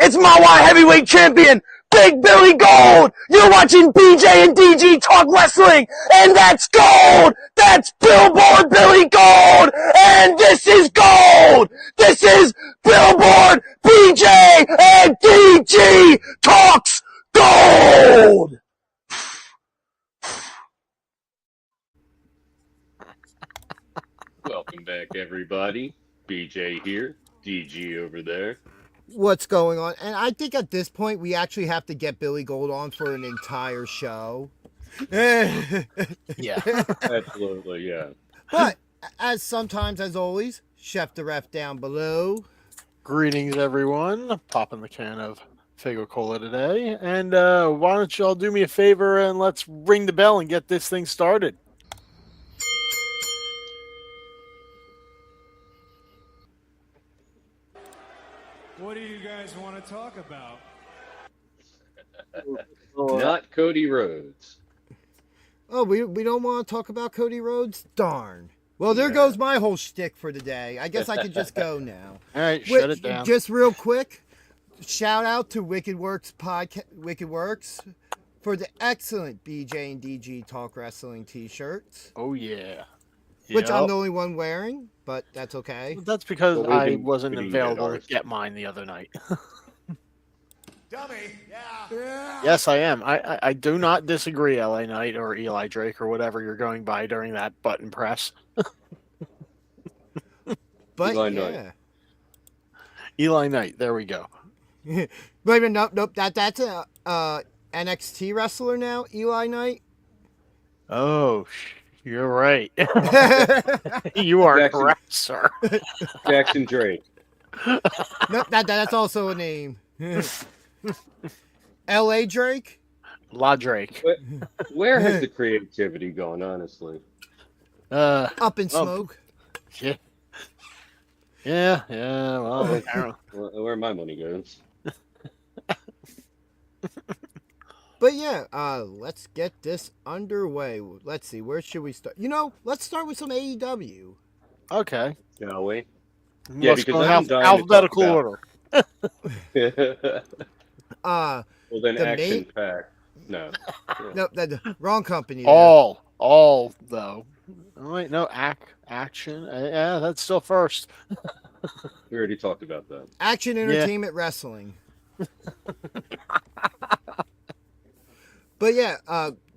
It's my Y Heavyweight Champion, Big Billy Gold. You're watching BJ and DG talk wrestling, and that's gold. That's Billboard Billy Gold, and this is gold. This is Billboard BJ and DG talks gold. Welcome back, everybody. BJ here, DG over there. What's going on? And I think at this point we actually have to get Billy Gold on for an entire show. Yeah. Absolutely, yeah. But as always, Chef the Ref down below. Greetings, everyone. Popping the can of Fago Cola today. And why don't y'all do me a favor and let's ring the bell and get this thing started. What do you guys want to talk about? Not Cody Rhodes. Oh, we don't want to talk about Cody Rhodes? Darn. Well, there goes my whole shtick for today. I guess I could just go now. All right, shut it down. Just real quick, shout out to Wicked Works for the excellent BJ and DG Talk Wrestling t-shirts. Oh, yeah. Which I'm the only one wearing, but that's okay. That's because Well, I wasn't available to get mine the other night. Dummy, yeah. Yes, I am. I do not disagree, LA Knight or Eli Drake or whatever you're going by during that button press. But Eli yeah. Knight. Eli Knight, there we go. Wait a minute, nope. That's a NXT wrestler now, Eli Knight. Oh, you're right. You are Jackson. correct, sir. Jackson Drake. Nope, that's also a name. L.A. Drake? La Drake. Where has the creativity gone, honestly? Up in smoke. Yeah. Yeah, well, I don't know. Where my money goes. But yeah, let's get this underway. Let's see, where should we start? Let's start with some AEW. Okay. Shall we? Yeah, because go I'm dying to alphabetical talk order. Well, then The Action main- Pack. No. No, wrong company. there. All though. Oh, wait, no, action. Yeah, that's still first. We already talked about that. Action Entertainment Wrestling. But yeah,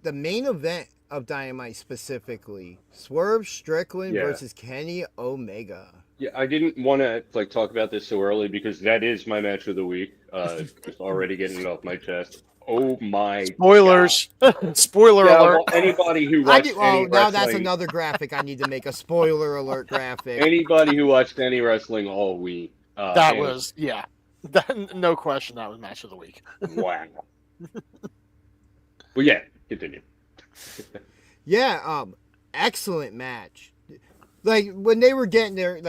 the main event of Dynamite specifically, Swerve Strickland versus Kenny Omega. Yeah, I didn't want to talk about this so early because that is my match of the week. Just already getting it off my chest. Oh my! Spoilers! Spoiler God. alert! Well, anybody who watched any now that's wrestling, another graphic. I need to make a spoiler alert graphic. anybody who watched any wrestling all week. That was no question. That was match of the week. Wow. Well, yeah, continue. Yeah, excellent match. Like when they were getting there,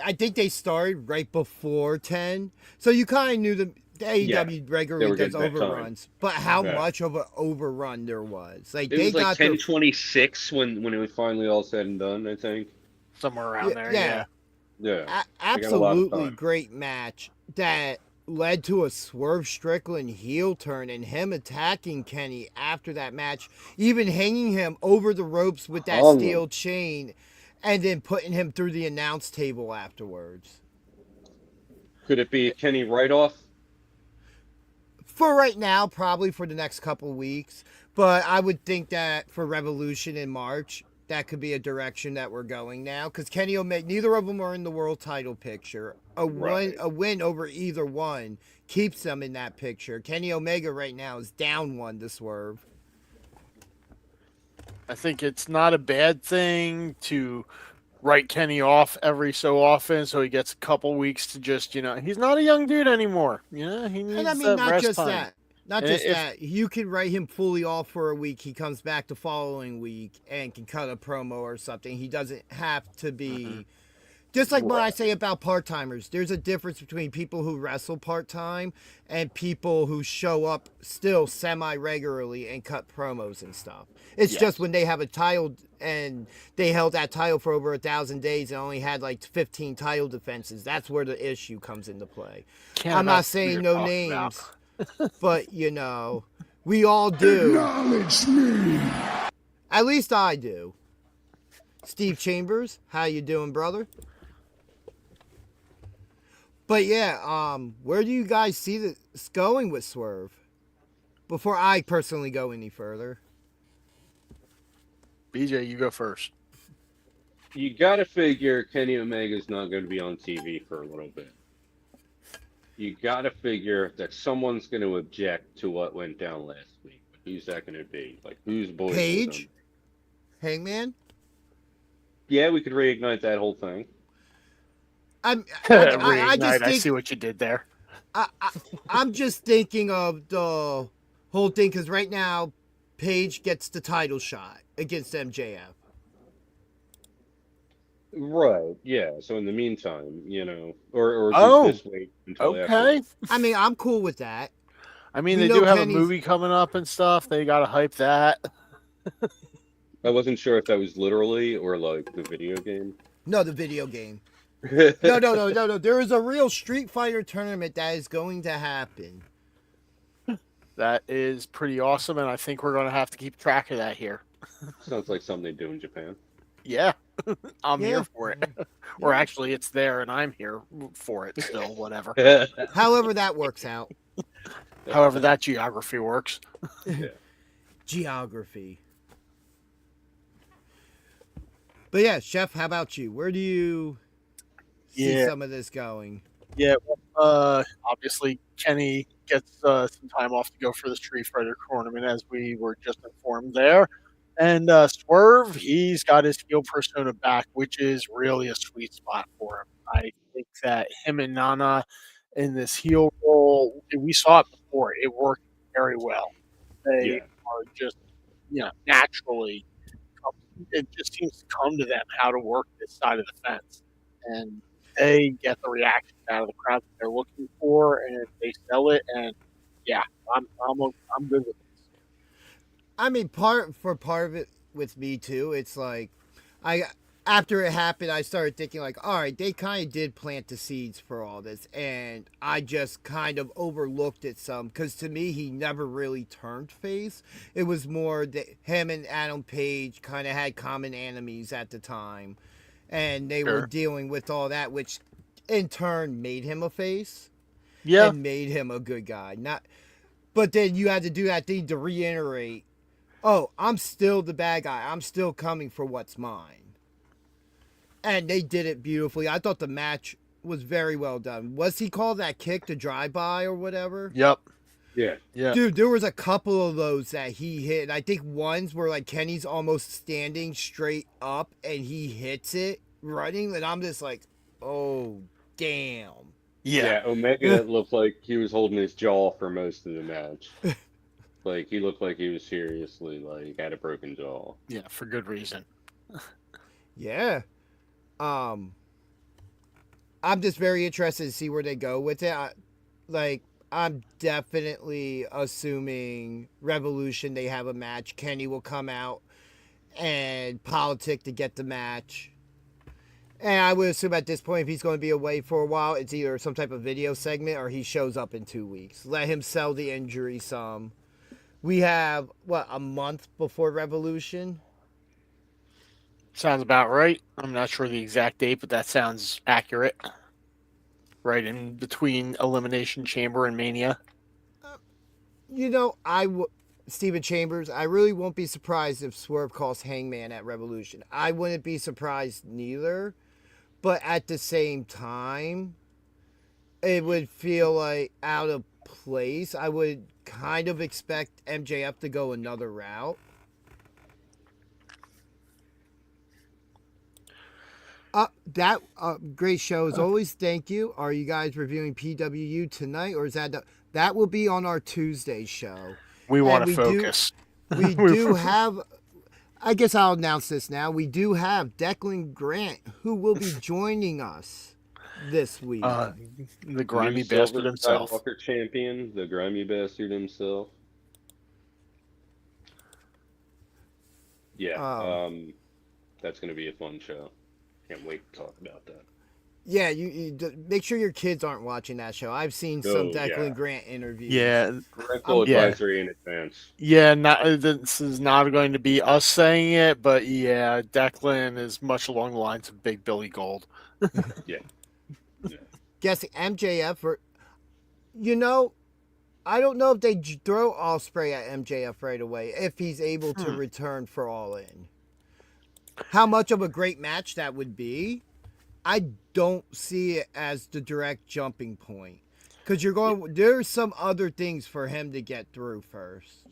I think they started right before 10, so you kind of knew the AEW regularly does overruns, but how much of an overrun there was. It was like 10:26 when it was finally all said and done. I think somewhere around there. Yeah. Absolutely great match that led to a Swerve Strickland heel turn and him attacking Kenny after that match, even hanging him over the ropes with that steel chain and then putting him through the announce table afterwards. Could it be Kenny Write-Off? For right now, probably for the next couple weeks, but I would think that for Revolution in March, that could be a direction that we're going now, because Kenny Omega, neither of them are in the world title picture. A win over either one keeps them in that picture. Kenny Omega right now is down one to Swerve. I think it's not a bad thing to write Kenny off every so often, so he gets a couple weeks to just, he's not a young dude anymore. He needs And I mean, not rest just time. that. Not just that. You can write him fully off for a week. He comes back the following week and can cut a promo or something. He doesn't have to be Just like what I Right. say about part-timers, there's a difference between people who wrestle part-time and people who show up still semi-regularly and cut promos and stuff. It's Yes. just when they have a title and they held that title for over 1,000 days and only had like 15 title defenses. That's where the issue comes into play. Can't I'm not imagine who saying you're no talking about. names, but you know, we all do. Acknowledge me. At least I do. Steve Chambers, how you doing, brother? But yeah, where do you guys see this going with Swerve? Before I personally go any further. BJ, you go first. You got to figure Kenny Omega's not going to be on TV for a little bit. You got to figure that someone's going to object to what went down last week. Who's that going to be? Like, whose boys? Paige? Hangman? Yeah, we could reignite that whole thing. I Reignite, just I think see what you did there. I'm just thinking of the whole thing because right now, Paige gets the title shot against MJF. Right. Yeah. So in the meantime, you know, or just wait until Okay. after. I mean, I'm cool with that. I mean, We they know do have Kenny's- a movie coming up and stuff. They got to hype that. I wasn't sure if that was literally or like the video game. No, the video game. No. There is a real Street Fighter tournament that is going to happen. That is pretty awesome, and I think we're going to have to keep track of that here. Sounds like something they do in Japan. Yeah, I'm Yeah. here for it. Or actually, it's there, and I'm here for it still, whatever. However that works out. However that geography works. Geography. But yeah, Chef, how about you? Where do you see Yeah. some of this going? Yeah, obviously Kenny gets some time off to go for the Street Fighter tournament, as we were just informed there. And Swerve, he's got his heel persona back, which is really a sweet spot for him. I think that him and Nana in this heel role, we saw it before. It worked very well. They Yeah. are just, naturally, it just seems to come to them how to work this side of the fence. And they get the reaction out of the crowd that they're looking for, and they sell it. And yeah, I'm good with it. I mean, part of it with me too. It's like, after it happened, I started thinking like, all right, they kind of did plant the seeds for all this, and I just kind of overlooked it some because to me, he never really turned face. It was more that him and Adam Page kind of had common enemies at the time, and they were Sure. dealing with all that, which in turn made him a face. Yeah, And made him a good guy. But then you had to do that thing to reiterate, oh, I'm still the bad guy. I'm still coming for what's mine. And they did it beautifully. I thought the match was very well done. Was he called that kick to drive-by or whatever? yep, Yeah. yeah. Dude, there was a couple of those that he hit. And I think ones where like Kenny's almost standing straight up and he hits it running. And I'm just like, oh, damn. Yeah, Omega looked like he was holding his jaw for most of the match. Like he looked like he was seriously like had a broken jaw. Yeah, for good reason. Yeah. I'm just very interested to see where they go with it. I'm definitely assuming Revolution, they have a match. Kenny will come out and politic to get the match. And I would assume at this point, if he's going to be away for a while, it's either some type of video segment or he shows up in 2 weeks. Let him sell the injury some. We have, a month before Revolution? Sounds about right. I'm not sure the exact date, but that sounds accurate. Right in between Elimination Chamber and Mania. Steven Chambers, I really won't be surprised if Swerve calls Hangman at Revolution. I wouldn't be surprised neither. But at the same time, it would feel like out of place. I would kind of expect MJF to go another route. Great show as always. Thank you. Are you guys reviewing PWU tonight, or is that will be on our Tuesday show? We want to we do- focus. We do have. I guess I'll announce this now. We do have Declan Grant, who will be joining us this week. The grimy New bastard Silver himself. Skywalker champion, the grimy bastard himself. Yeah, that's going to be a fun show. Can't wait to talk about that. Yeah, you make sure your kids aren't watching that show. I've seen some Declan Grant interviews. Yeah. Parental advisory in advance. Yeah, this is not going to be us saying it, but yeah, Declan is much along the lines of Big Billy Gold. Yeah. Guessing MJF or, I don't know if they throw Ospreay at MJF right away if he's able to return for All In. How much of a great match that would be, I don't see it as the direct jumping point. Because there's some other things for him to get through first.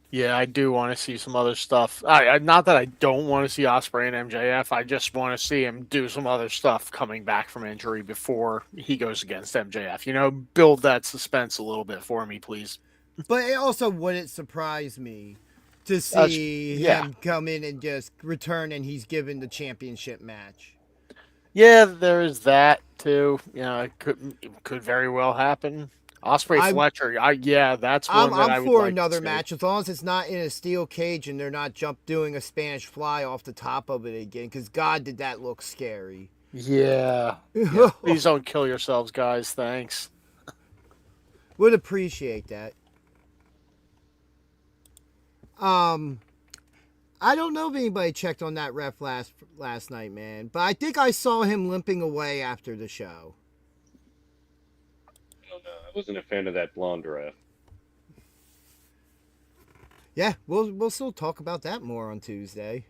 Yeah, I do want to see some other stuff. Not that I don't want to see Ospreay and MJF. I just want to see him do some other stuff coming back from injury before he goes against MJF. Build that suspense a little bit for me, please. But it also wouldn't surprise me to see him come in and just return and he's given the championship match. Yeah, there is that too. It could very well happen. Ospreay Fletcher, that's one that I would for like another to see. match as long as it's not in a steel cage and they're not doing a Spanish fly off the top of it again. Because God, did that look scary? Yeah. Please don't kill yourselves, guys. Thanks. Would appreciate that. I don't know if anybody checked on that ref last night, man, but I think I saw him limping away after the show. I wasn't a fan of that blonde ref. Yeah, we'll still talk about that more on Tuesday.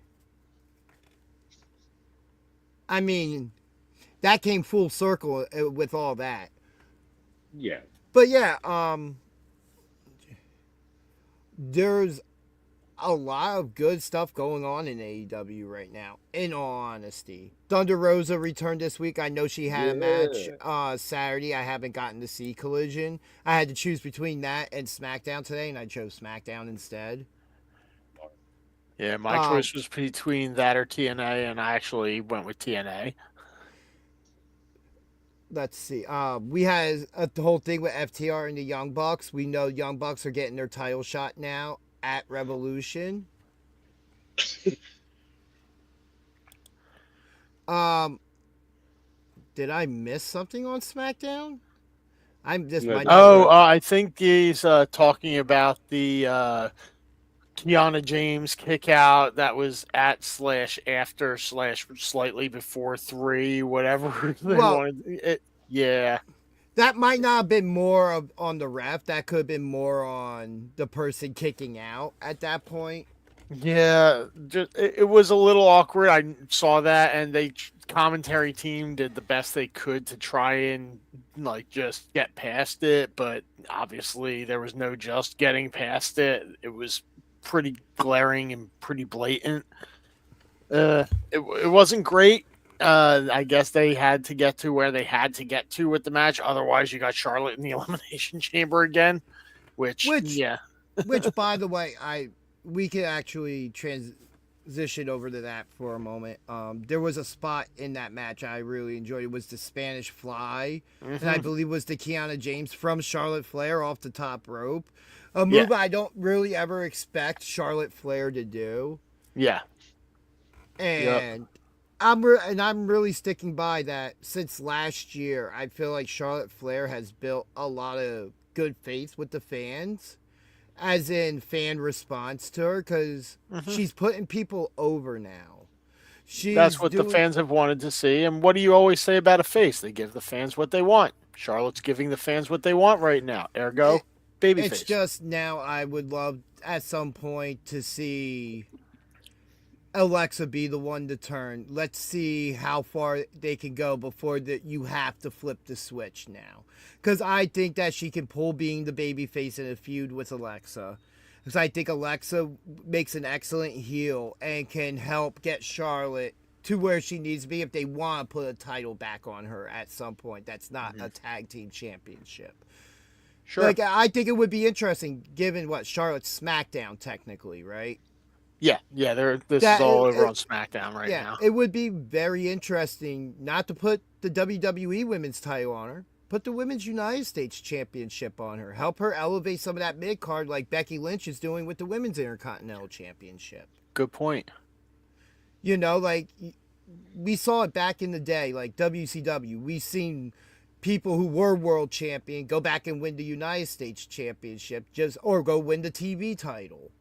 I mean, that came full circle with all that. Yeah. But yeah, there's a lot of good stuff going on in AEW right now, in all honesty. Thunder Rosa returned this week. I know she had a match Saturday. I haven't gotten to see Collision. I had to choose between that and Smackdown today, and I chose Smackdown instead. Yeah, my choice was between that or TNA, and I actually went with TNA. Let's see. We had the whole thing with FTR and the Young Bucks. We know Young Bucks are getting their title shot now at Revolution. Did I miss something on SmackDown? I think he's talking about the Kiana James kick out that was at / after / slightly before 3, whatever they wanted. Yeah. That might not have been more on the ref. That could have been more on the person kicking out at that point. Yeah, it was a little awkward. I saw that, and the commentary team did the best they could to try and just get past it, but obviously there was no just getting past it. It was pretty glaring and pretty blatant. It wasn't great. I guess they had to get to where they had to get to with the match. Otherwise, you got Charlotte in the Elimination Chamber again, which by the way, we could actually transition over to that for a moment. There was a spot in that match I really enjoyed. It was the Spanish Fly, and I believe it was the Kiana James from Charlotte Flair off the top rope. A move I don't really ever expect Charlotte Flair to do. Yeah. And I'm really sticking by that. Since last year, I feel like Charlotte Flair has built a lot of good faith with the fans, as in fan response to her, because she's putting people over now. That's what the fans have wanted to see. And what do you always say about a face? They give the fans what they want. Charlotte's giving the fans what they want right now. Ergo, babyface. It's just now I would love at some point to see Alexa be the one to turn. Let's see how far they can go before you have to flip the switch now. Because I think that she can pull being the babyface in a feud with Alexa. Because I think Alexa makes an excellent heel and can help get Charlotte to where she needs to be if they want to put a title back on her at some point. That's not a tag team championship. Sure. I think it would be interesting given what Charlotte's SmackDown technically, right? Yeah. This That- is all it- over it- on SmackDown right Yeah, now. it would be very interesting not to put the WWE Women's title on her. Put the Women's United States Championship on her. Help her elevate some of that mid card like Becky Lynch is doing with the Women's Intercontinental Championship. Good point. You know, like we saw it back in the day, like WCW. We've seen people who were world champion go back and win the United States Championship, or go win the TV title.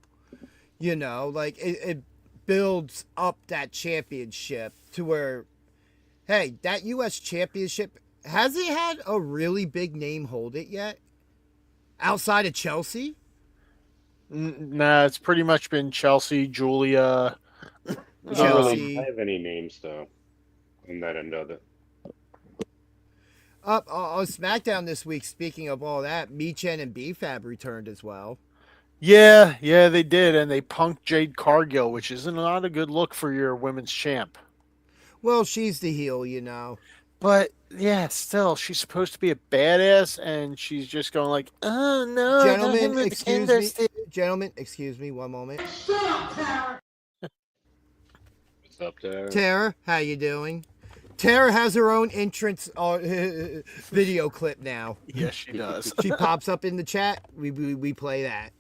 You know, like it builds up that championship to where, hey, that U.S. Championship, has it had a really big name hold it yet? Outside of Chelsea? Nah, it's pretty much been Chelsea, Julia. I don't Chelsea. really have any names though on that end of it. Up on SmackDown this week, speaking of all that, Meechen and BFAB returned as well. Yeah, they did, and they punked Jade Cargill, which isn't not a good look for your women's champ. Well, she's the heel, you know. But yeah, still, she's supposed to be a badass, and she's just going like, "Oh no, Gentlemen, excuse me, one moment. What's up there? Tara, how you doing? Tara has her own entrance video clip now. Yes, she does. She pops up in the chat. We play that.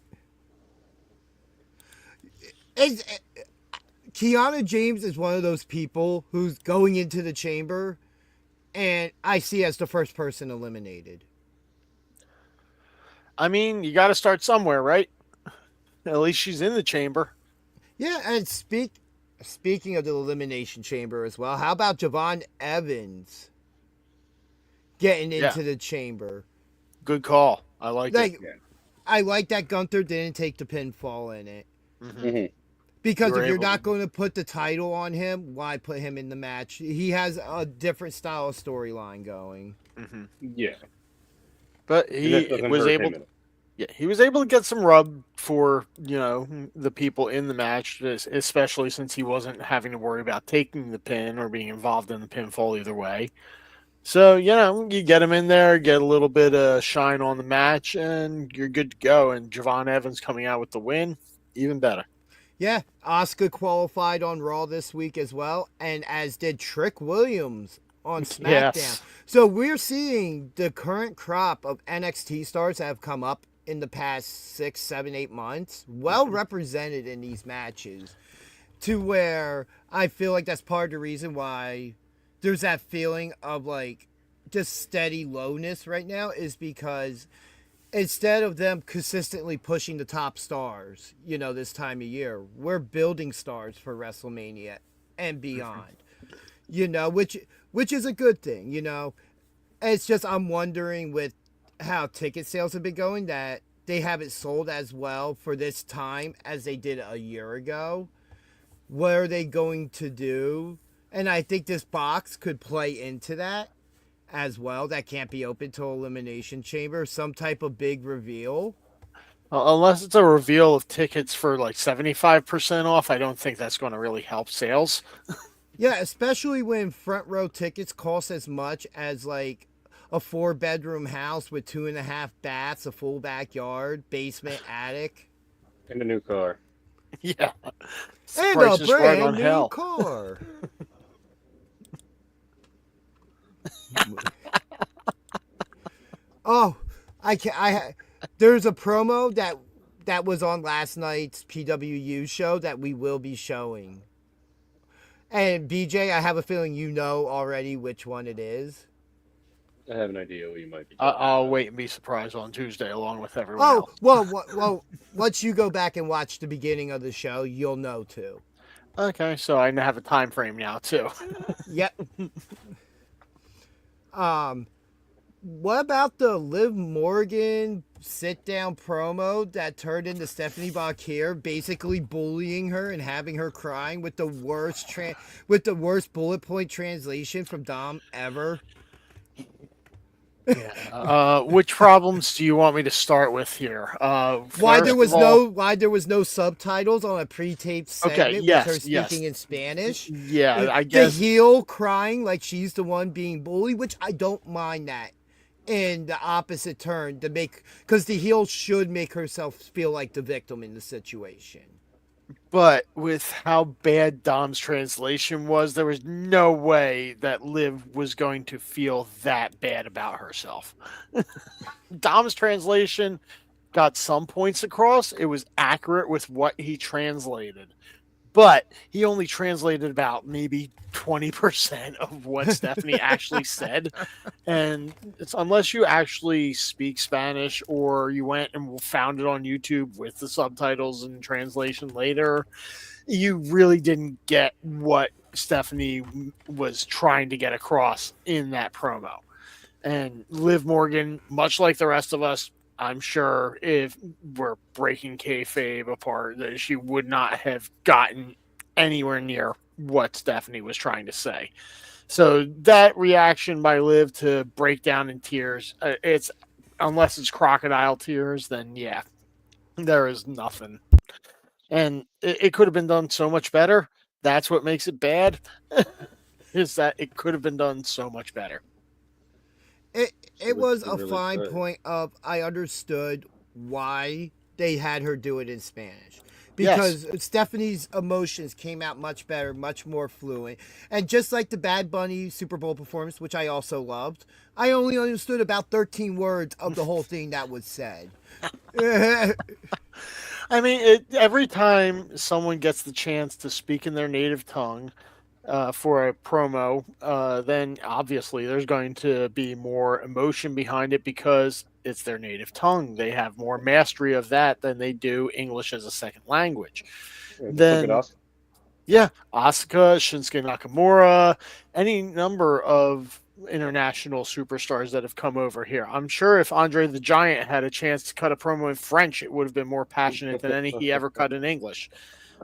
Kiana James is one of those people who's going into the chamber, and I see as the first person eliminated. I mean, you got to start somewhere, right? At least she's in the chamber. Yeah, and speaking of the Elimination Chamber as well, how about Javon Evans getting into the chamber? Good call. I like it. I like that Gunther didn't take the pinfall in it. Mm-hmm. Because if you're not going to put the title on him, why put him in the match? He has a different style of storyline going. Mm-hmm. Yeah. But he was able to... Yeah, he was able to get some rub for, the people in the match, especially since he wasn't having to worry about taking the pin or being involved in the pinfall either way. So, you get him in there, get a little bit of shine on the match, and you're good to go. And Javon Evans coming out with the win, even better. Yeah, Asuka qualified on Raw this week as well, and as did Trick Williams on SmackDown. Yes. So we're seeing the current crop of NXT stars that have come up in the past 6, 7, 8 months, well represented in these matches, to where I feel like that's part of the reason why there's that feeling of like just steady lowness right now, is because instead of them consistently pushing the top stars, this time of year, we're building stars for WrestleMania and beyond, which is a good thing, It's just, I'm wondering with how ticket sales have been going that they haven't sold as well for this time as they did a year ago. What are they going to do? And I think this box could play into that as well. That can't be open to Elimination Chamber. Some type of big reveal. Unless it's a reveal of tickets for like 75% off, I don't think that's going to really help sales. Yeah, especially when front row tickets cost as much as like a 4-bedroom house with 2.5 baths, a full backyard, basement, attic. And a new car. Yeah. And a brand new car. Oh, there's a promo that was on last night's PWU show that we will be showing. And BJ, I have a feeling you know already which one it is. I have an idea what you might be. I'll wait and be surprised on Tuesday along with everyone else. Well, once you go back and watch the beginning of the show, you'll know too. Okay, so I have a time frame now too. Yep. What about the Liv Morgan sit-down promo that turned into Stephanie Bakir basically bullying her and having her crying with the worst bullet point translation from Dom ever? Yeah. Which problems do you want me to start with here? Why there was no subtitles on a pre-taped segment with her speaking in Spanish? Yeah, I guess the heel crying like she's the one being bullied, which I don't mind that. In the opposite turn because the heel should make herself feel like the victim in the situation. But with how bad Dom's translation was, there was no way that Liv was going to feel that bad about herself. Dom's translation got some points across. It was accurate with what he translated. But he only translated about maybe 20% of what Stephanie actually said. And it's unless you actually speak Spanish or you went and found it on YouTube with the subtitles and translation later, you really didn't get what Stephanie was trying to get across in that promo. And Liv Morgan, much like the rest of us, I'm sure if we're breaking kayfabe apart, that she would not have gotten anywhere near what Stephanie was trying to say. So that reaction by Liv to break down in tears, it's unless it's crocodile tears, then yeah, there is nothing. And it could have been done so much better. That's what makes it bad, is that it could have been done so much better. It was a really fine good. point of I understood why they had her do it in Spanish. Because Stephanie's emotions came out much better, much more fluent. And just like the Bad Bunny Super Bowl performance, which I also loved, I only understood about 13 words of the whole thing that was said. I mean, every time someone gets the chance to speak in their native tongue for a promo, then obviously there's going to be more emotion behind it because it's their native tongue. They have more mastery of that than they do English as a second language. Then, yeah, Asuka, Shinsuke Nakamura, any number of international superstars that have come over here. I'm sure if Andre the Giant had a chance to cut a promo in French, it would have been more passionate than any he ever cut in English.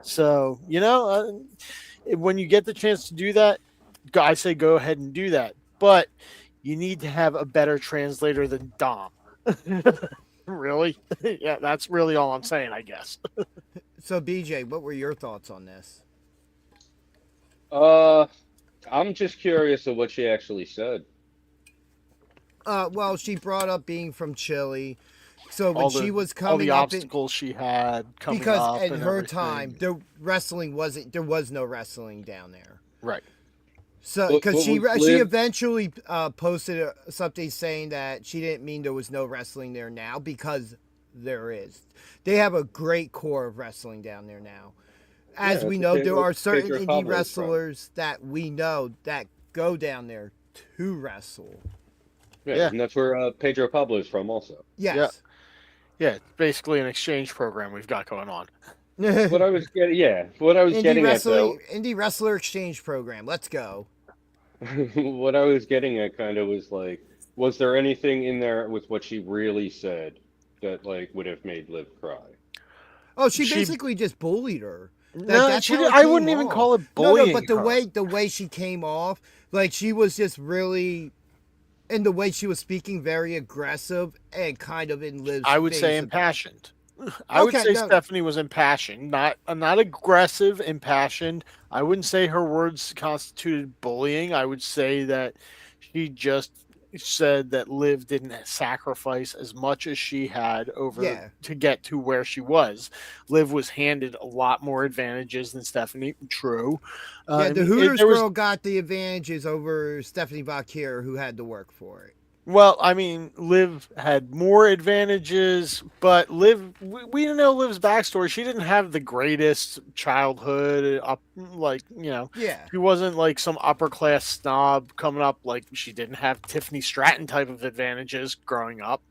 So, when you get the chance to do that, I say go ahead and do that. But you need to have a better translator than Dom. Really? Yeah, that's really all I'm saying, I guess. So, BJ, what were your thoughts on this? I'm just curious of what she actually said. Well, she brought up being from Chile. So when she was coming all the up obstacles she had coming because up in and her everything. time, there was no wrestling down there. Right. So because she eventually posted something saying that she didn't mean there was no wrestling there now, because there is. They have a great core of wrestling down there now. As we know, there are certain indie wrestlers that we know that go down there to wrestle. Yeah, and that's where Pedro Pablo's from also. Yes. Yeah, it's basically an exchange program we've got going on. What I was getting at, though, indie wrestler exchange program. Let's go. What I was getting at kind of was like, was there anything in there with what she really said that like would have made Liv cry? Oh, she basically just bullied her. I wouldn't even call it bullying. No, but the way she came off, like she was just really, and the way she was speaking, very aggressive and kind of in Liv's I would say impassioned. I would say Stephanie was impassioned, not aggressive, impassioned. I wouldn't say her words constituted bullying. I would say that she just said that Liv didn't sacrifice as much as she had to get to where she was. Liv was handed a lot more advantages than Stephanie. True. The Hooters girl got the advantages over Stephanie Bakir, who had to work for it. Well, I mean, Liv had more advantages, but Liv, we didn't know Liv's backstory. She didn't have the greatest childhood, she wasn't like some upper class snob coming up. Like she didn't have Tiffany Stratton type of advantages growing up.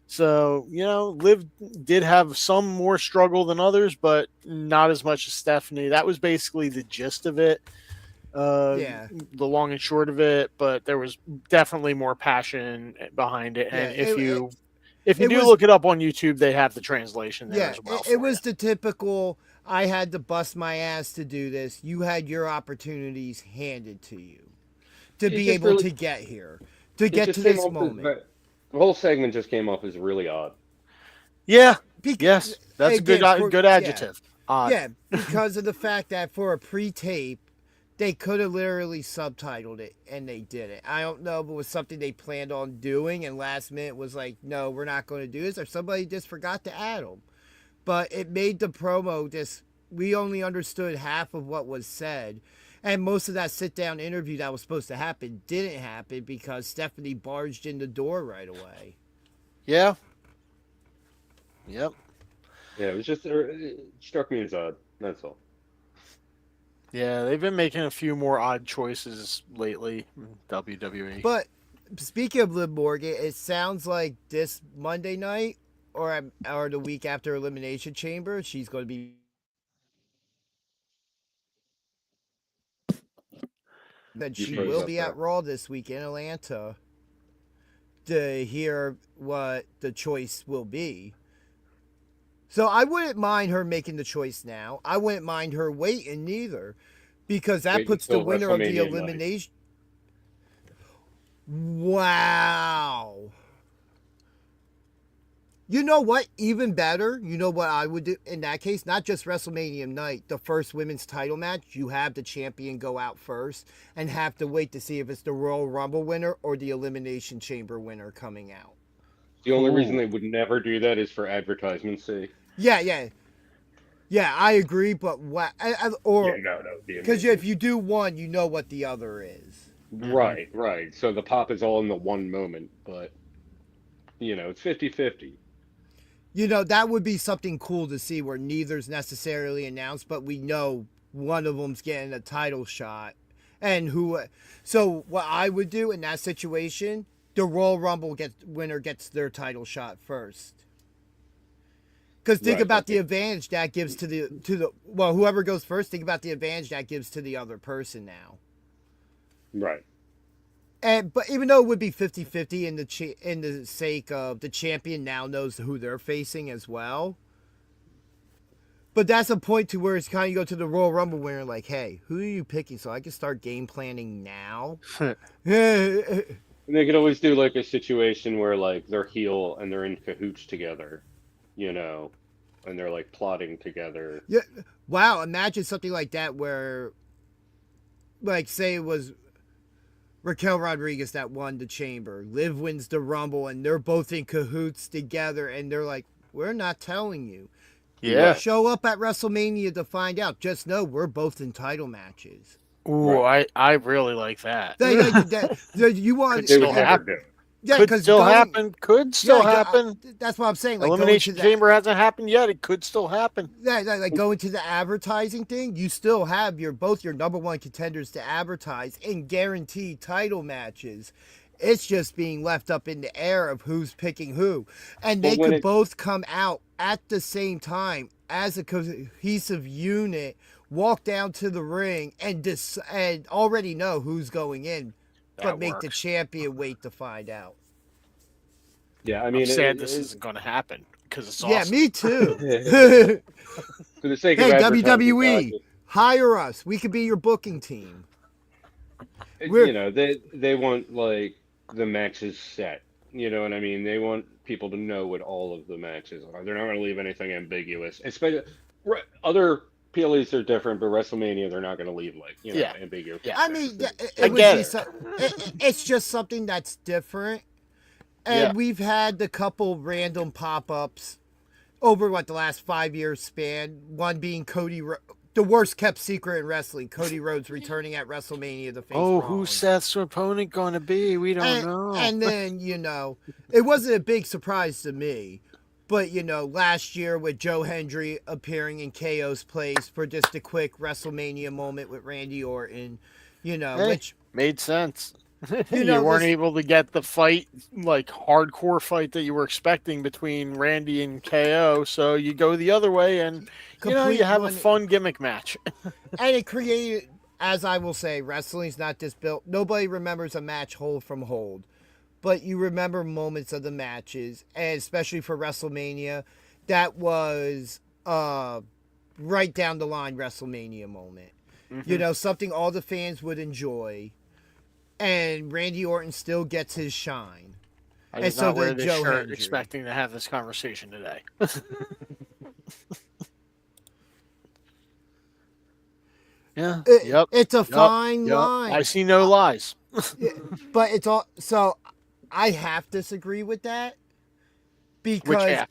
So, Liv did have some more struggle than others, but not as much as Stephanie. That was basically the gist of it. The long and short of it, but there was definitely more passion behind it. And if you look it up on YouTube, they have the translation there as well. It was the typical, I had to bust my ass to do this. You had your opportunities handed to you to be able to get here, to get to this moment. The whole segment just came off as really odd. Yeah. Yes. That's a good adjective. Odd. Yeah, because of the fact that for a pre-tape, they could have literally subtitled it, and they didn't. I don't know if it was something they planned on doing, and last minute was like, no, we're not going to do this, or somebody just forgot to add them. But it made the promo just we only understood half of what was said. And most of that sit-down interview that was supposed to happen didn't happen because Stephanie barged in the door right away. Yeah. Yep. Yeah, it struck me as odd. That's all. Yeah, they've been making a few more odd choices lately in WWE. But speaking of Liv Morgan, it sounds like this Monday night or the week after Elimination Chamber, she's going to be. That she will be at Raw this week in Atlanta to hear what the choice will be. So I wouldn't mind her making the choice now. I wouldn't mind her waiting neither, because that puts the winner of the elimination. Wow. You know what? Even better. You know what I would do in that case? Not just WrestleMania night, the first women's title match. You have the champion go out first and have to wait to see if it's the Royal Rumble winner or the Elimination Chamber winner coming out. The only reason they would never do that is for advertisement's sake. Yeah, I agree, but what? Because if you do one, you know what the other is. Right. So the pop is all in the one moment, but, it's 50-50. That would be something cool to see where neither's necessarily announced, but we know one of them's getting a title shot. So what I would do in that situation, the Royal Rumble winner gets their title shot first. Because think about the advantage that gives to the whoever goes first, think about the advantage that gives to the other person now. Right. But even though it would be 50-50 in the sake of the champion now knows who they're facing as well. But that's a point to where it's kind of you go to the Royal Rumble winner like, hey, who are you picking so I can start game planning now? And they could always do like a situation where like they're heel and they're in cahoots together, and they're like plotting together. Yeah. Wow. Imagine something like that where, like, say it was Raquel Rodriguez that won the Chamber. Liv wins the Rumble and they're both in cahoots together and they're like, we're not telling you. Yeah. Show up at WrestleMania to find out. Just know we're both in title matches. Ooh, right. I really like that. You want they would never do. Yeah, could still happen. Could still happen. That's what I'm saying. Like Elimination Chamber hasn't happened yet. It could still happen. Yeah, like going to the advertising thing, you still have both your number one contenders to advertise and guaranteed title matches. It's just being left up in the air of who's picking who. And they could both come out at the same time as a cohesive unit, walk down to the ring and already know who's going in. But make the champion wait to find out. Yeah, I mean, I'm sad this isn't going to happen because it's awesome. Yeah, me too. For the sake of WWE, hire us. We could be your booking team. They want like the matches set. You know what I mean? They want people to know what all of the matches are. They're not going to leave anything ambiguous. Especially other PLEs are different, but WrestleMania, they're not going to leave ambiguous. Yeah. I mean, it's just something that's different. And we've had the couple random pop-ups over the last 5 years span. One being the worst kept secret in wrestling, Cody Rhodes returning at WrestleMania to face Rollins. Who's Seth's opponent going to be? We don't know. And then, it wasn't a big surprise to me. But, last year with Joe Hendry appearing in KO's place for just a quick WrestleMania moment with Randy Orton, which made sense. You weren't able to get the fight, like hardcore fight that you were expecting between Randy and KO. So you go the other way and, you have a fun gimmick match. And it created, as I will say, wrestling's not just built. Nobody remembers a match hold from hold. But you remember moments of the matches, and especially for WrestleMania, that was right down the line WrestleMania moment. Mm-hmm. Something all the fans would enjoy, and Randy Orton still gets his shine. I did not wear this shirt expecting to have this conversation today. Yeah. It's a fine line. I see no lies. But it's all so. I have to disagree with that because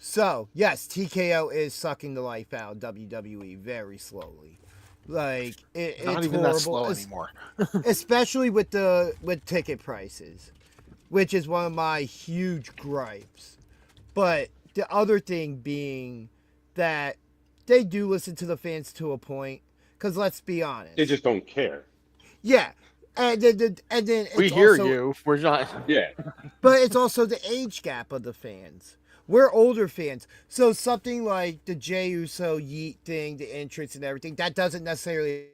So, yes, TKO is sucking the life out of WWE very slowly. Like it's Not even horrible, that slow anymore. especially with ticket prices, which is one of my huge gripes. But the other thing being that they do listen to the fans to a point, because let's be honest, They just don't care. yeah, and then it's We hear also, you. We're not. Yeah. but it's also the age gap of the fans. We're older fans, so something like the Jey Uso Yeet thing, the entrance and everything, that doesn't necessarily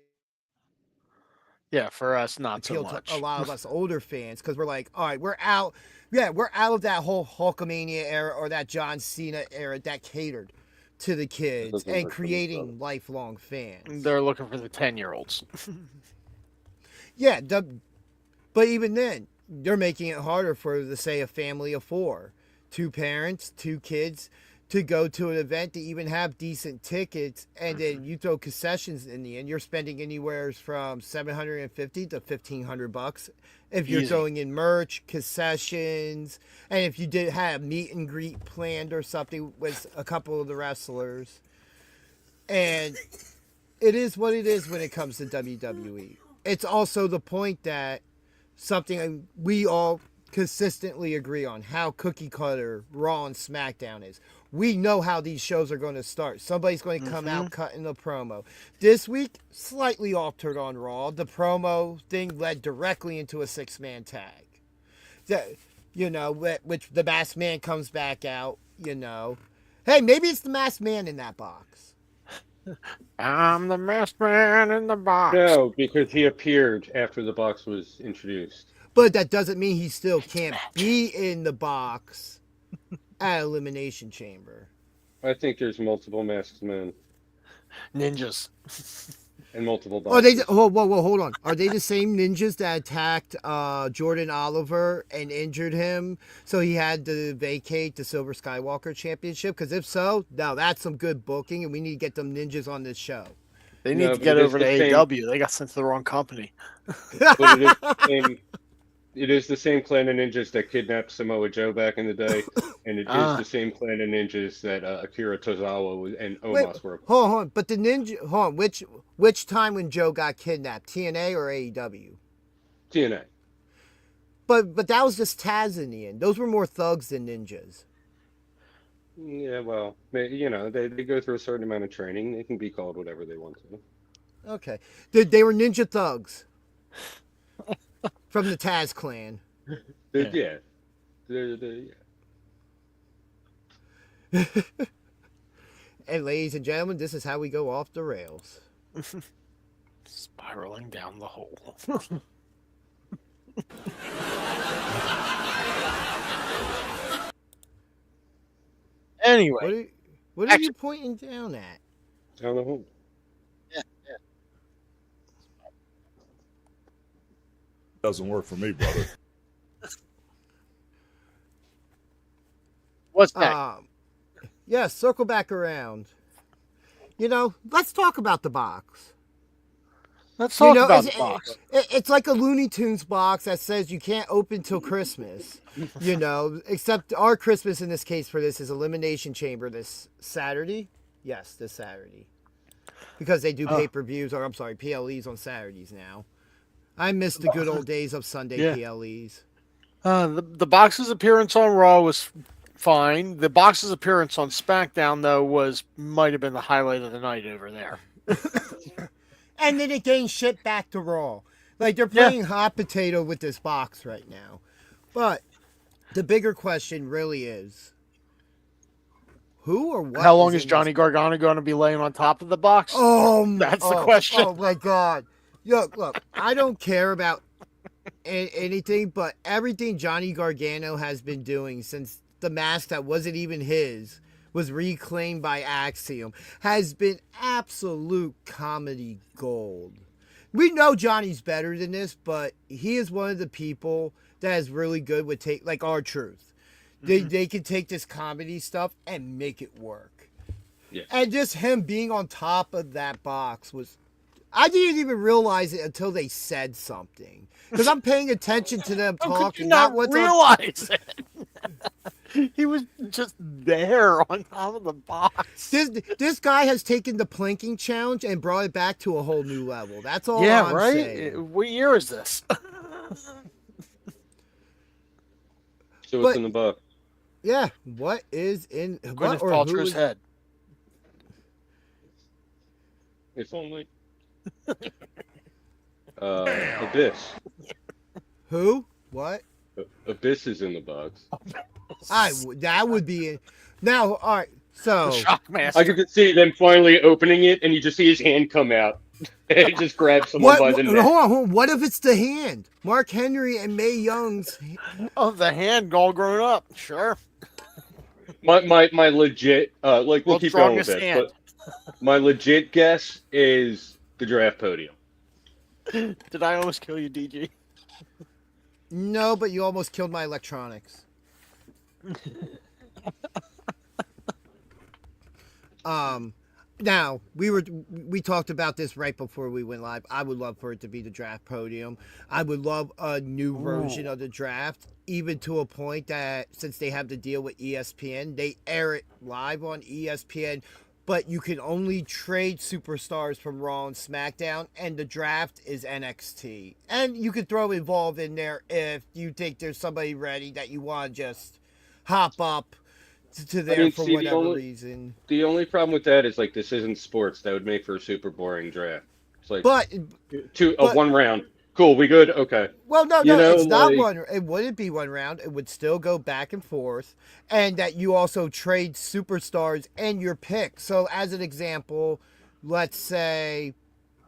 Yeah, for us, not so appeal much. to a lot of us older fans, because we're like, all right, we're out. Yeah, we're out of that whole Hulkamania era or that John Cena era that catered to the kids doesn't and work for me, creating lifelong fans. They're looking for the 10-year-olds. Yeah, but even then, they're making it harder for, say, a family of 4, 2 parents, 2 kids, to go to an event to even have decent tickets, and then you throw concessions in the end. You're spending anywhere from $750 to $1,500 if you're Easy. throwing in merch, concessions, and if you did have meet and greet planned or something with a couple of the wrestlers. And it is what it is when it comes to WWE. It's also the point that something we all consistently agree on, how cookie cutter Raw and SmackDown is. We know how these shows are going to start. Somebody's going to come out cutting a promo. This week, slightly altered on Raw. The promo thing led directly into a 6-man tag. Which the masked man comes back out, Hey, maybe it's the masked man in that box. I'm the masked man in the box. No, because he appeared after the box was introduced. But that doesn't mean he still can't be in the box at Elimination Chamber. I think there's multiple masked men Ninjas. and multiple Oh, boxes. whoa, hold on. Are they the same ninjas that attacked Jordan Oliver and injured him, so he had to vacate the Silver Skywalker Championship? Because if so, now that's some good booking, and we need to get them ninjas on this show. They need No, to but get it is over to the same- AEW. They got sent to the wrong company. But it is the same clan of ninjas that kidnapped Samoa Joe back in the day, and it is the same clan of ninjas that Akira Tozawa and Omos were. Hold on. But the ninja, hold on. Which time when Joe got kidnapped, TNA or AEW? TNA. But that was just Taz in the end. Those were more thugs than ninjas. Yeah, well, they go through a certain amount of training. They can be called whatever they want to. Okay. They were ninja thugs from the Taz clan. Yeah. And ladies and gentlemen, this is how we go off the rails. Spiraling down the hole. Anyway. What are you pointing down at? Down the hole. Doesn't work for me, brother. What's that? Yeah, circle back around. Let's talk about the box. Let's talk about the box. It's like a Looney Tunes box that says you can't open till Christmas. Except our Christmas in this case for this is Elimination Chamber this Saturday. Yes, this Saturday. Because they do pay-per-views, or I'm sorry, PLEs on Saturdays now. I miss the good old days of Sunday PLEs. The box's appearance on Raw was fine. The box's appearance on SmackDown, though, might have been the highlight of the night over there. And then it gained shit back to Raw. Like, they're playing hot potato with this box right now. But the bigger question really is, who or what? How long is Johnny Gargano going to be laying on top of the box? That's the question. Oh, my God. Look, I don't care about anything, but everything Johnny Gargano has been doing since the mask that wasn't even his was reclaimed by Axiom has been absolute comedy gold. We know Johnny's better than this, but he is one of the people that is really good with like R-Truth. They can take this comedy stuff and make it work. Yeah. And just him being on top of that box was... I didn't even realize it until they said something. Because I'm paying attention to them How talking. could you not realize it? He was just there on top of the box. This guy has taken the planking challenge and brought it back to a whole new level. That's all Yeah, I'm right? saying. What year is this? So what's But- in the book? Yeah, what is in Gwyneth what or who Paltrow's is, head. If only. Abyss. who? What? Abyss is in the box. That would be now. All right, so The Shockmaster. I could just see them finally opening it, and you just see his hand come out. He just grabs someone by the neck. hold on. What if it's the hand? Mark Henry and Mae Young's. Oh, the hand all grown up. Sure. My legit we'll World's keep going with strongest this, hand. but my legit guess is the draft podium. Did I almost kill you, DG? No, but you almost killed my electronics. Now we talked about this right before we went live. I would love for it to be the draft podium. I would love a new version of the draft, even to a point that since they have the deal with ESPN, they air it live on ESPN. But you can only trade superstars from Raw and SmackDown, and the draft is NXT. And you could throw Evolve in there if you think there's somebody ready that you want to just hop up to there for whatever reason. The only problem with that is, like, this isn't sports. That would make for a super boring draft. It's like But one round. Cool, we good? Okay. well, no, You know, it's not like- one. It wouldn't be one round. It would still go back and forth, and that you also trade superstars and your pick. So, as an example, let's say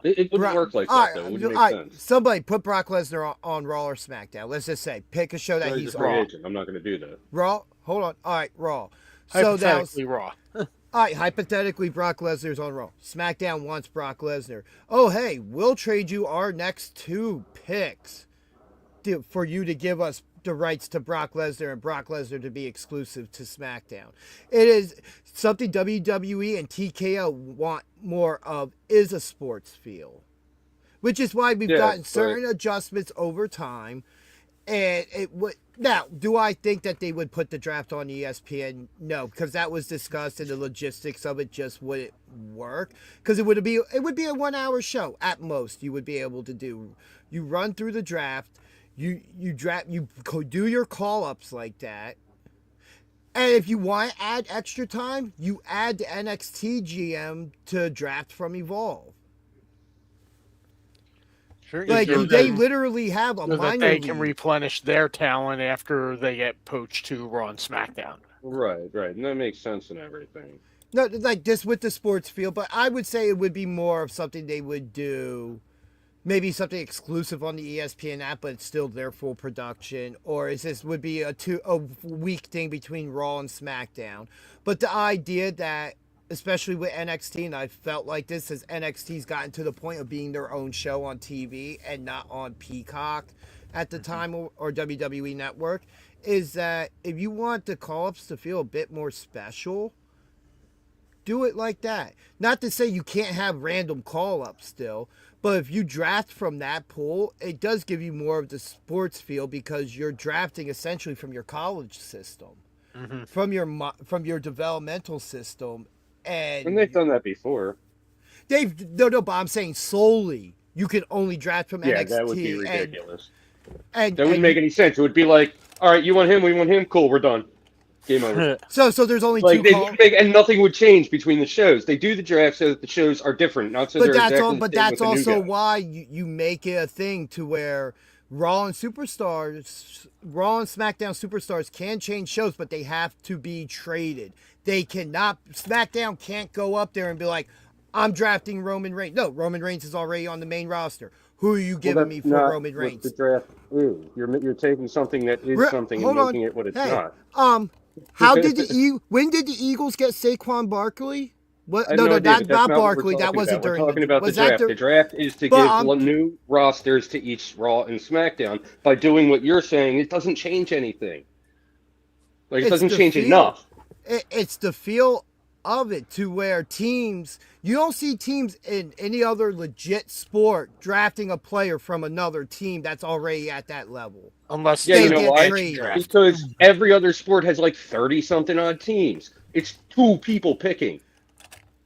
It wouldn't work like that, though. It wouldn't make sense. somebody put Brock Lesnar on Raw or SmackDown. Let's just say pick a show that He's he's a free on. agent. I'm not going to do that. Raw. Hold on. All right, Raw. So that was, Hypothetically Raw. all right, hypothetically, Brock Lesnar's on Raw. SmackDown wants Brock Lesnar. Oh, hey, we'll trade you our next 2 picks for you to give us the rights to Brock Lesnar and Brock Lesnar to be exclusive to SmackDown. It is something WWE and TKO want more of, is a sports feel, which is why we've gotten certain adjustments over time. And it would now. Do I think that they would put the draft on ESPN? No, because that was discussed, and the logistics of it just wouldn't work. Because it would be a 1-hour show at most. You would be able to do. You run through the draft. You do your call ups like that. And if you want to add extra time, you add the NXT GM to draft from Evolve. Sure, Like so they that- literally have a so that minor they can league. replenish their talent after they get poached to Raw and SmackDown. Right. And that makes sense and everything. No, like this with the sports field, but I would say it would be more of something they would do, maybe something exclusive on the ESPN app, but it's still their full production, or is this would be a week thing between Raw and SmackDown. But the idea that, especially with NXT, and I felt like this as NXT's gotten to the point of being their own show on TV and not on Peacock at the time or WWE Network, is that if you want the call-ups to feel a bit more special, do it like that. Not to say you can't have random call-ups still, but if you draft from that pool, it does give you more of the sports feel because you're drafting essentially from your college system, from your developmental system. And they've done that before. No, but I'm saying solely you can only draft from NXT. That would be ridiculous. And That wouldn't make any sense. It would be like, all right, you want him, we want him, cool, we're done. Game over. So there's only Like two they calls. and nothing would change between the shows. They do the draft so that the shows are different, not so But they're that's exactly all. the But same that's with the new also guy. why you make it a thing to where Raw and SmackDown superstars can change shows, but they have to be traded. They cannot. SmackDown can't go up there and be like, "I'm drafting Roman Reigns." No, Roman Reigns is already on the main roster. Who are you giving me for Roman Reigns? The draft is. You're taking something that is something and making it what it's not. How did when did the Eagles get Saquon Barkley? What? I have No, idea, but not that's not what Barkley. we're That talking wasn't about. We're during. talking about the was that draft. The draft is to But, give new rosters to each Raw and SmackDown. By doing what you're saying, it doesn't change anything. Like it It's doesn't the change feel. enough. It's the feel of it to where teams, you don't see teams in any other legit sport drafting a player from another team that's already at that level. Unless Yeah, They you know get why? traded. Because every other sport has like 30-something odd teams. It's 2 people picking.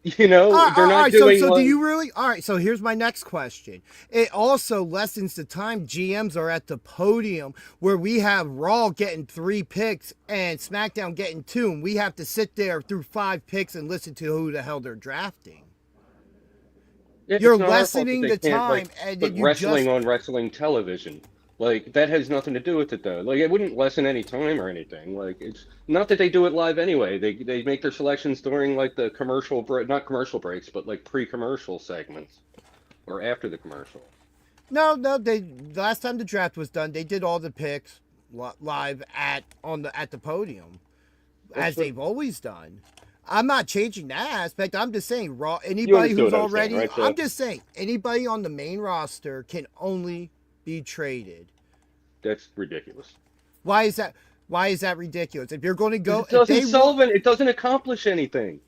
You know, they're All not right, doing so do like... you really? All right, so here's my next question. It also lessens the time GMs are at the podium where we have Raw getting 3 picks and SmackDown getting 2, and we have to sit there through 5 picks and listen to who the hell they're drafting. Yeah, You're it's not our fault that lessening they the can't, time, like, and put then you wrestling just on wrestling television. Like, that has nothing to do with it, though. Like, it wouldn't lessen any time or anything. Like, it's not that they do it live anyway. They make their selections during, like, the commercial break, not commercial breaks, but, like, pre-commercial segments or after the commercial. no. They last time the draft was done, they did all the picks live at the podium, as they've always done. I'm not changing that aspect. I'm just saying Raw. Anybody who's what I'm saying, already, right, Jeff? I'm just saying anybody on the main roster can only be traded. That's ridiculous. Why is that? Why is that ridiculous? If you're going to go, It doesn't solve it. It doesn't accomplish anything.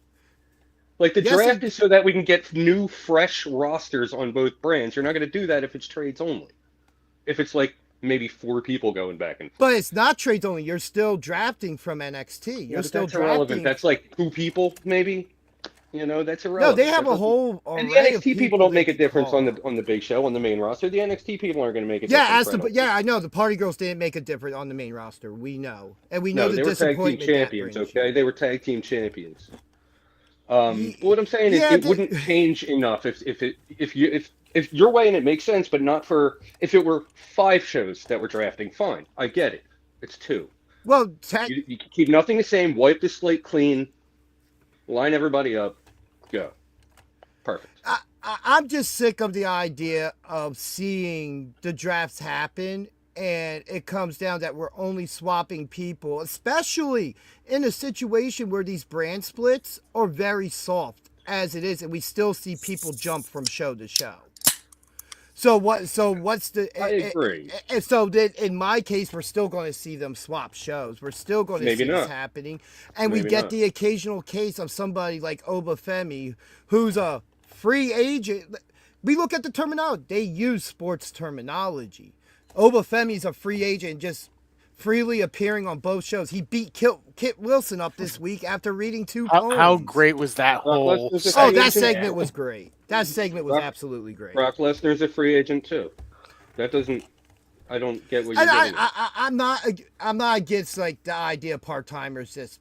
Like, the Yes, draft is so that we can get new, fresh rosters on both brands. You're not going to do that if it's trades only. If it's, like, maybe 4 people going back and forth. but it's not trades only. You're still drafting from NXT. Yeah, You're but still that's irrelevant. drafting. That's like 2 people, maybe. You know, that's No, irrelevant. they have That a doesn't- whole And the array of NXT people don't they make a could difference call. on the big show, on the main roster. The NXT people aren't going to make a Yeah, difference. I know the Party Girls didn't make a difference on the main roster. We know, and we know No, the they were tag team disappointment that champions. brings Okay, you. they were tag team champions. But what I'm saying is, Yeah, it wouldn't change enough if your way, and it makes sense, but not for if it were 5 shows that were drafting. Fine, I get it. It's 2. Well, You keep nothing the same. Wipe the slate clean. Line everybody up. Go. Perfect. I'm just sick of the idea of seeing the drafts happen and it comes down that we're only swapping people, especially in a situation where these brand splits are very soft as it is, and we still see people jump from show to show. So what's the? I agree. So that in my case, we're still going to see them swap shows. We're still going to Maybe see not. this happening, and we Maybe get not. the occasional case of somebody like Obafemi, who's a free agent. We look at the terminology; they use sports terminology. Obafemi's a free agent, just freely appearing on both shows. He beat Kit Wilson up this week after reading 2 poems. How great was that whole? Lesnar's a Oh, free that agent. segment was great. That segment was Brock- absolutely great. Brock Lesnar's a free agent too. That doesn't. I don't get what you're And getting at. I'm not against like the idea of part timers just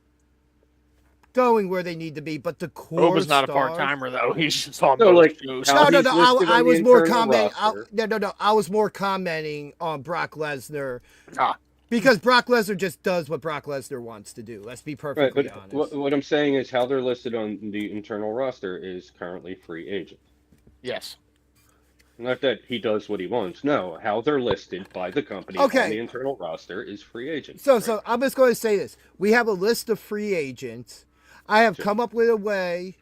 going where they need to be, but the core Boba's not a stars- part timer though. He's just on So, both like, shows. how No. he's listed I on was the more internal commenting. roster. I was more commenting on Brock Lesnar Ah. because Brock Lesnar just does what Brock Lesnar wants to do. Let's be Right, perfectly but honest. what I'm saying is how they're listed on the internal roster is currently free agent. Yes. Not that he does what he wants. No, how they're listed by the company Okay. on the internal roster is free agent. So I'm just going to say this: we have a list of free agents. I have come up with a way.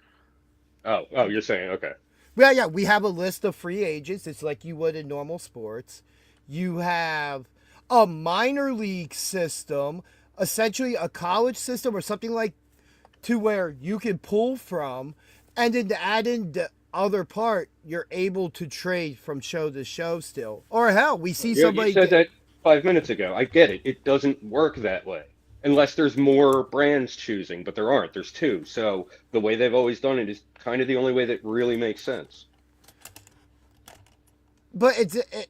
Oh, you're saying okay. Well, yeah, we have a list of free agents. It's like you would in normal sports. You have a minor league system, essentially a college system or something like to where you can pull from, and then to add in the other part, you're able to trade from show to show still. Or hell, we see somebody You said that 5 minutes ago. I get it. It doesn't work that way. Unless there's more brands choosing, but there aren't. There's 2. So the way they've always done it is kind of the only way that really makes sense. But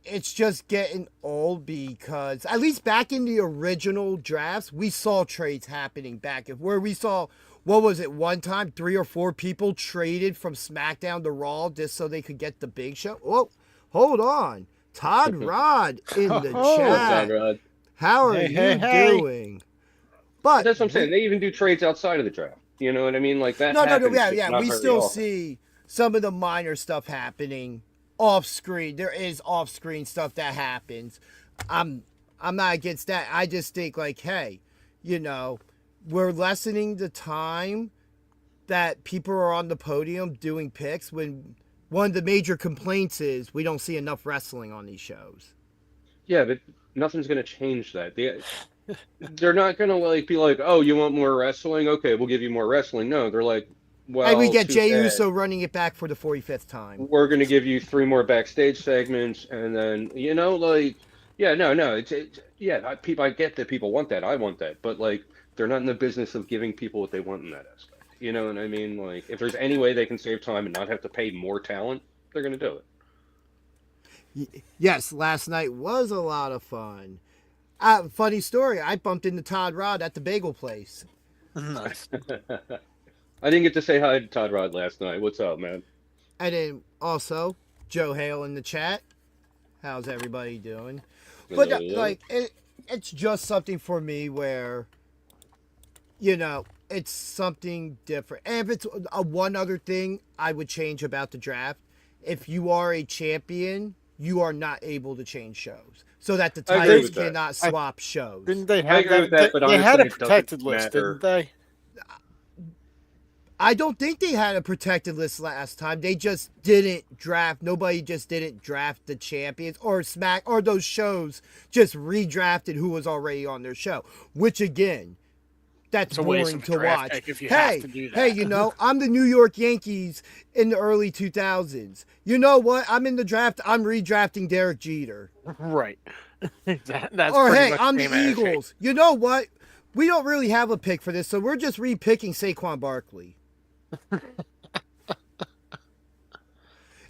it's just getting old because at least back in the original drafts, we saw trades happening back where we saw, what was it, one time 3 or 4 people traded from SmackDown to Raw just so they could get the big show. Oh, hold on. Todd Rod in the chat. Rod. How are Hey, you hey. doing? But That's what I'm saying. They even do trades outside of the draft. You know what I mean? Like that. No, happens, just yeah. not We very still often. see some of the minor stuff happening off screen. There is off screen stuff that happens. I'm not against that. I just think like, hey, we're lessening the time that people are on the podium doing picks when one of the major complaints is we don't see enough wrestling on these shows. Yeah, but nothing's gonna change that. They're not gonna be like, oh, you want more wrestling? Okay, we'll give you more wrestling. No, they're like, Well, and we get too Jey bad. Uso running it back for the 45th time. We're gonna give you 3 more backstage segments, and then yeah, no, yeah. I get that people want that. I want that, but like, they're not in the business of giving people what they want in that aspect. You know what I mean? Like, if there's any way they can save time and not have to pay more talent, they're gonna do it. Yes, last night was a lot of fun. Funny story, I bumped into Todd Rod at the bagel place. Nice. I didn't get to say hi to Todd Rod last night. What's up, man? And then also, Joe Hale in the chat. How's everybody doing? Hello. But like, it's just something for me where, you know, it's something different. And if it's one other thing I would change about the draft, if you are a champion, you are not able to change shows. So that the I agree titles with that. cannot swap shows. Didn't they I have agree with that, but they had a honestly, it doesn't protected list, matter. didn't they? I don't think they had a protected list last time. They just didn't draft. Nobody just didn't draft the champions or those shows just redrafted who was already on their show. Which again, that's It's a waste boring of to draft watch. pick if you have to do that. You know, I'm the New York Yankees in the early 2000s. You know what? I'm in the draft. I'm redrafting Derek Jeter. Right. That's Or pretty hey, much I'm the same as shit. Eagles. You know what? We don't really have a pick for this, so we're just repicking Saquon Barkley.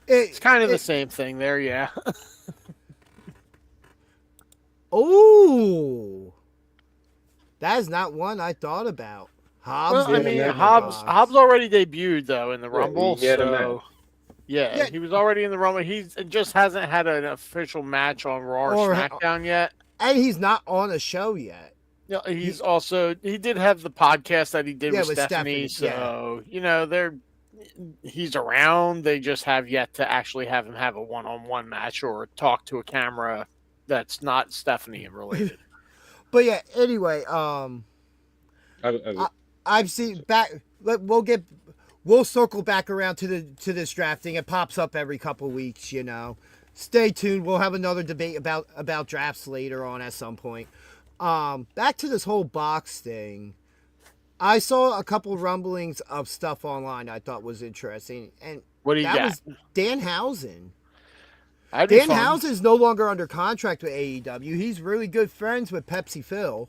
It's kind of the same thing there, yeah. Oh, that is not one I thought about. Hobbs. Well, I Yeah, mean, man. Hobbs already debuted though in the Yeah, Rumble, he had a so match. yeah, he was already in the Rumble. He just hasn't had an official match on Raw or Or- SmackDown yet. And he's not on a show yet. Yeah, he did have the podcast that he did Yeah, with with Stephanie, Stephanie, so you know he's around. They just have yet to actually have him have a one-on-one match or talk to a camera that's not Stephanie related. But yeah, anyway, I've seen back. We'll circle back around to this drafting. It pops up every couple weeks, you know. Stay tuned. We'll have another debate about drafts later on at some point. Back to this whole box thing. I saw a couple rumblings of stuff online I thought was interesting, and What do you that got? was Danhausen. That'd be fun. Danhausen's no longer under contract with AEW. He's really good friends with Pepsi Phil.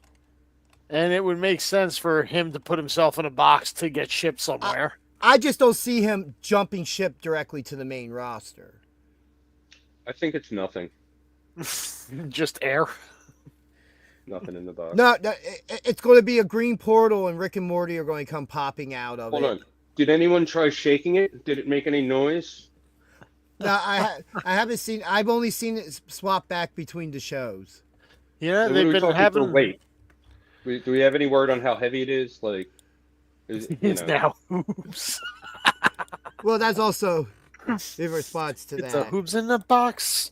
And it would make sense for him to put himself in a box to get shipped somewhere. I just don't see him jumping ship directly to the main roster. I think it's nothing. Just air. Nothing in the box. No, it's going to be a green portal, and Rick and Morty are going to come popping out of Hold it. on. Did anyone try shaking it? Did it make any noise? No, I haven't seen. I've only seen it swap back between the shows. Yeah, What are they've we been talking having. for weight? Do we have any word on how heavy it is? Like, It's now hoops. Well, that's also in response to It's that. a hoops in the box.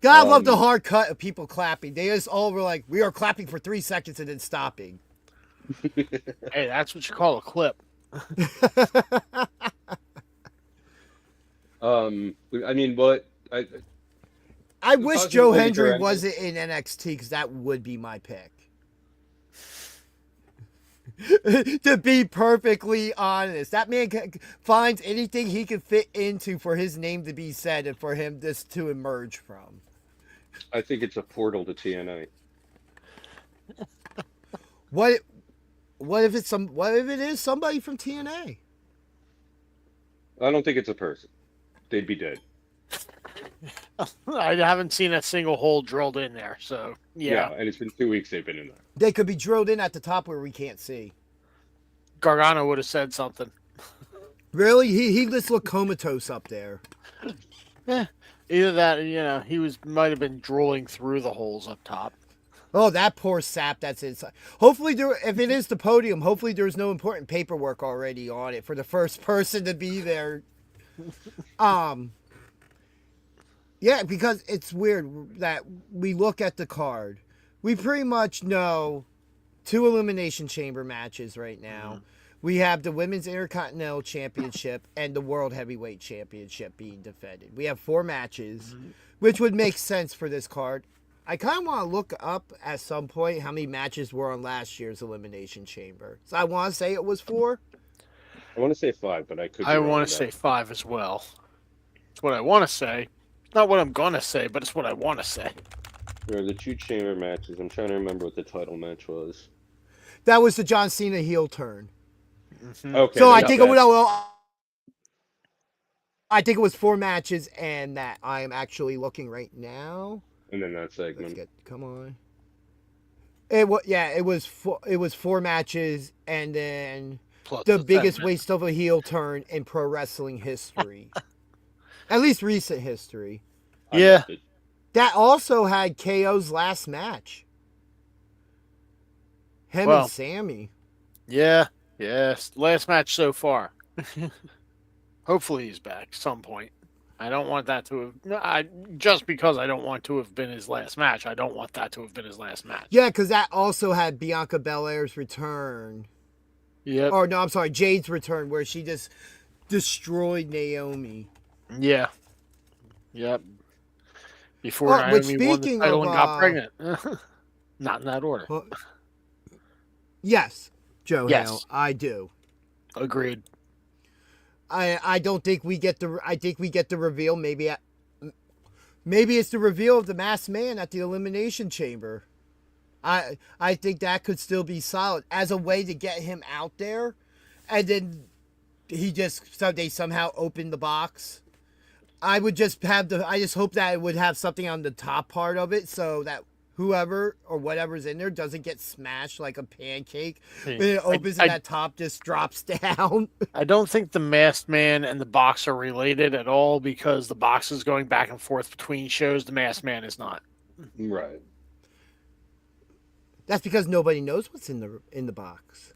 God, I love the hard cut of people clapping. They just all were like, "We are clapping for 3 seconds and then stopping." Hey, that's what you call a clip. I mean, what? I wish Positive Joe way to Hendry direct it. wasn't in NXT because that would be my pick. To be perfectly honest, that man finds anything he can fit into for his name to be said and for him this to emerge from. I think it's a portal to TNA. What if it is somebody from TNA? I don't think it's a person. They'd be dead. I haven't seen a single hole drilled in there, so yeah. And it's been 2 weeks they've been in there. They could be drilled in at the top where we can't see. Gargano would have said something. Really? He just looked comatose up there. Yeah, either that, he might have been drooling through the holes up top. Oh, that poor sap that's inside. Hopefully, if it is the podium, hopefully there's no important paperwork already on it for the first person to be there. Yeah, because it's weird that we look at the card. We pretty much know 2 Elimination Chamber matches right now. Mm-hmm. We have the Women's Intercontinental Championship and the World Heavyweight Championship being defended. We have 4 matches, which would make sense for this card. I kind of want to look up at some point how many matches were on last year's Elimination Chamber. So I want to say it was 4. I want to say 5, but I could. I want to say 5 as well. It's what I want to say. It's not what I'm gonna say, but it's what I want to say. There are the 2 chamber matches. I'm trying to remember what the title match was. That was the John Cena heel turn. Mm-hmm. Okay. So I think I think it was 4 matches, and that I am actually looking right now. And then that segment. Come on. It was 4 matches, and then Plus the biggest segment. waste of a heel turn in pro wrestling history, at least recent history. Yeah. That also had KO's last match. Him Well, and Sammy. Yeah. Yes. Last match so far. Hopefully he's back some point. I don't want that to have. Just because I don't want to have been his last match, I don't want that to have been his last match. Yeah, because that also had Bianca Belair's return. Yep. Or no, I'm sorry, Jade's return, where she just destroyed Naomi. Yeah. Yep. Before Naomi won the title and got pregnant. Not in that order. Yes, Joe Yes. Hale, I do. Agreed. I don't think we get the. I think we get the reveal. Maybe it's the reveal of the Masked Man at the Elimination Chamber. I think that could still be solid as a way to get him out there, and then they somehow open the box. I would just have I just hope that it would have something on the top part of it so that whoever or whatever's in there doesn't get smashed like a pancake. When it opens and that top just drops down. I don't think the Masked Man and the box are related at all because the box is going back and forth between shows. The Masked Man is not. Right. That's because nobody knows what's in the box.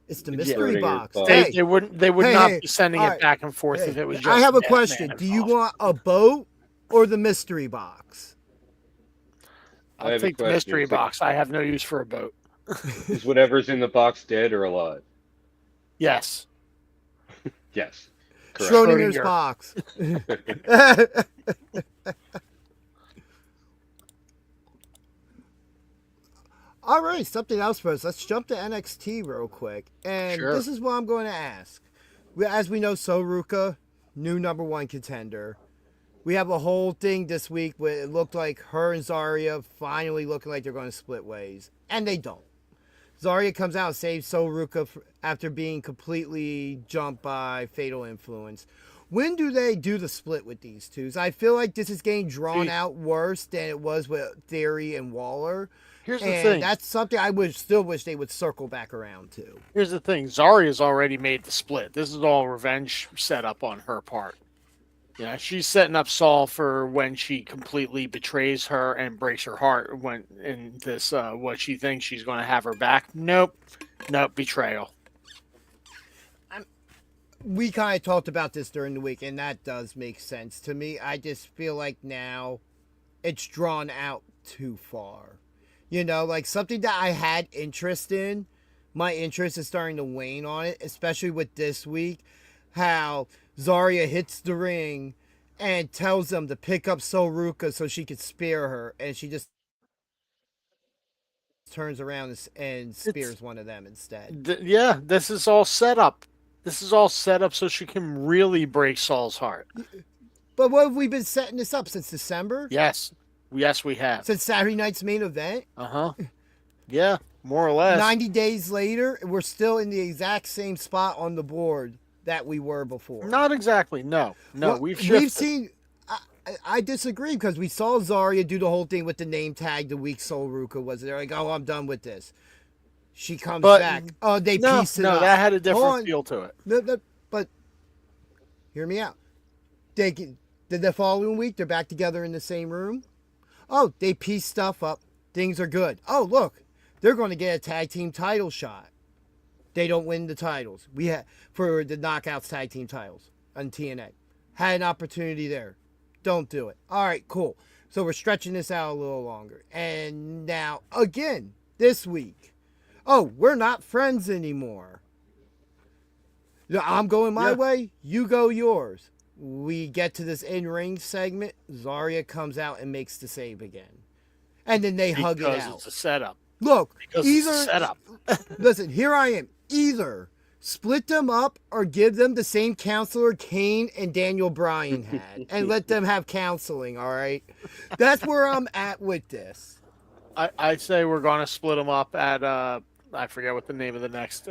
It's the mystery box. They would not be sending it back and forth if it was just. I have a question. Do you want a boat or the mystery box? I'll take the mystery box. I have no use for a boat. Is whatever's in the box dead or alive? Yes. Yes. Correct. Schrodinger's box. All right, something else first. Let's jump to NXT real quick. And This is what I'm going to ask. As we know, Sol Ruca, new #1 contender. We have a whole thing this week where it looked like her and Zaria finally looking like they're going to split ways. And they don't. Zaria comes out and saves Sol Ruca after being completely jumped by Fatal Influence. When do they do the split with these two? I feel like this is getting drawn out worse than it was with Theory and Waller. Here's the thing. That's something I would still wish they would circle back around to. Here's the thing. Zaria's already made the split. This is all revenge set up on her part. Yeah, she's setting up Sol for when she completely betrays her and breaks her heart when in this what she thinks she's going to have her back. Nope, betrayal. We kind of talked about this during the week, and that does make sense to me. I just feel like now it's drawn out too far. You know, like something that I had interest in, my interest is starting to wane on it, especially with this week, how Zaria hits the ring and tells them to pick up Sol Ruca so she could spear her, and she just turns around and spears one of them instead. This is all set up. This is all set up so she can really break Sol's heart. But what have we been setting this up since December? Yes, we have. Since Saturday night's main event? Yeah, more or less. 90 days later, we're still in the exact same spot on the board that we were before. Not exactly. No. Well, we've shifted. We've seen. I disagree because we saw Zaria do the whole thing with the name tag the week Sol Ruca was there. Like, oh, I'm done with this. She comes back. Oh, they piece it up. No, that had a different feel to it. No, but hear me out. The following week, they're back together in the same room. Oh, they piece stuff up. Things are good. Oh, look, they're going to get a tag team title shot. They don't win the titles. We had for the Knockouts tag team titles on TNA. Had an opportunity there. Don't do it. All right, cool. So we're stretching this out a little longer. And now, again, this week. Oh, we're not friends anymore. I'm going my way. You go yours. we get to this in-ring segment. Zaria comes out and makes the save again. And then they hug it Because out. it's a setup. Look, Because either it's a setup. listen, here I am. Either split them up or give them the same counselor Kane and Daniel Bryan had and let them have counseling, all right? That's where I'm at with this. I say we're going to split them up at, I forget what the name of the next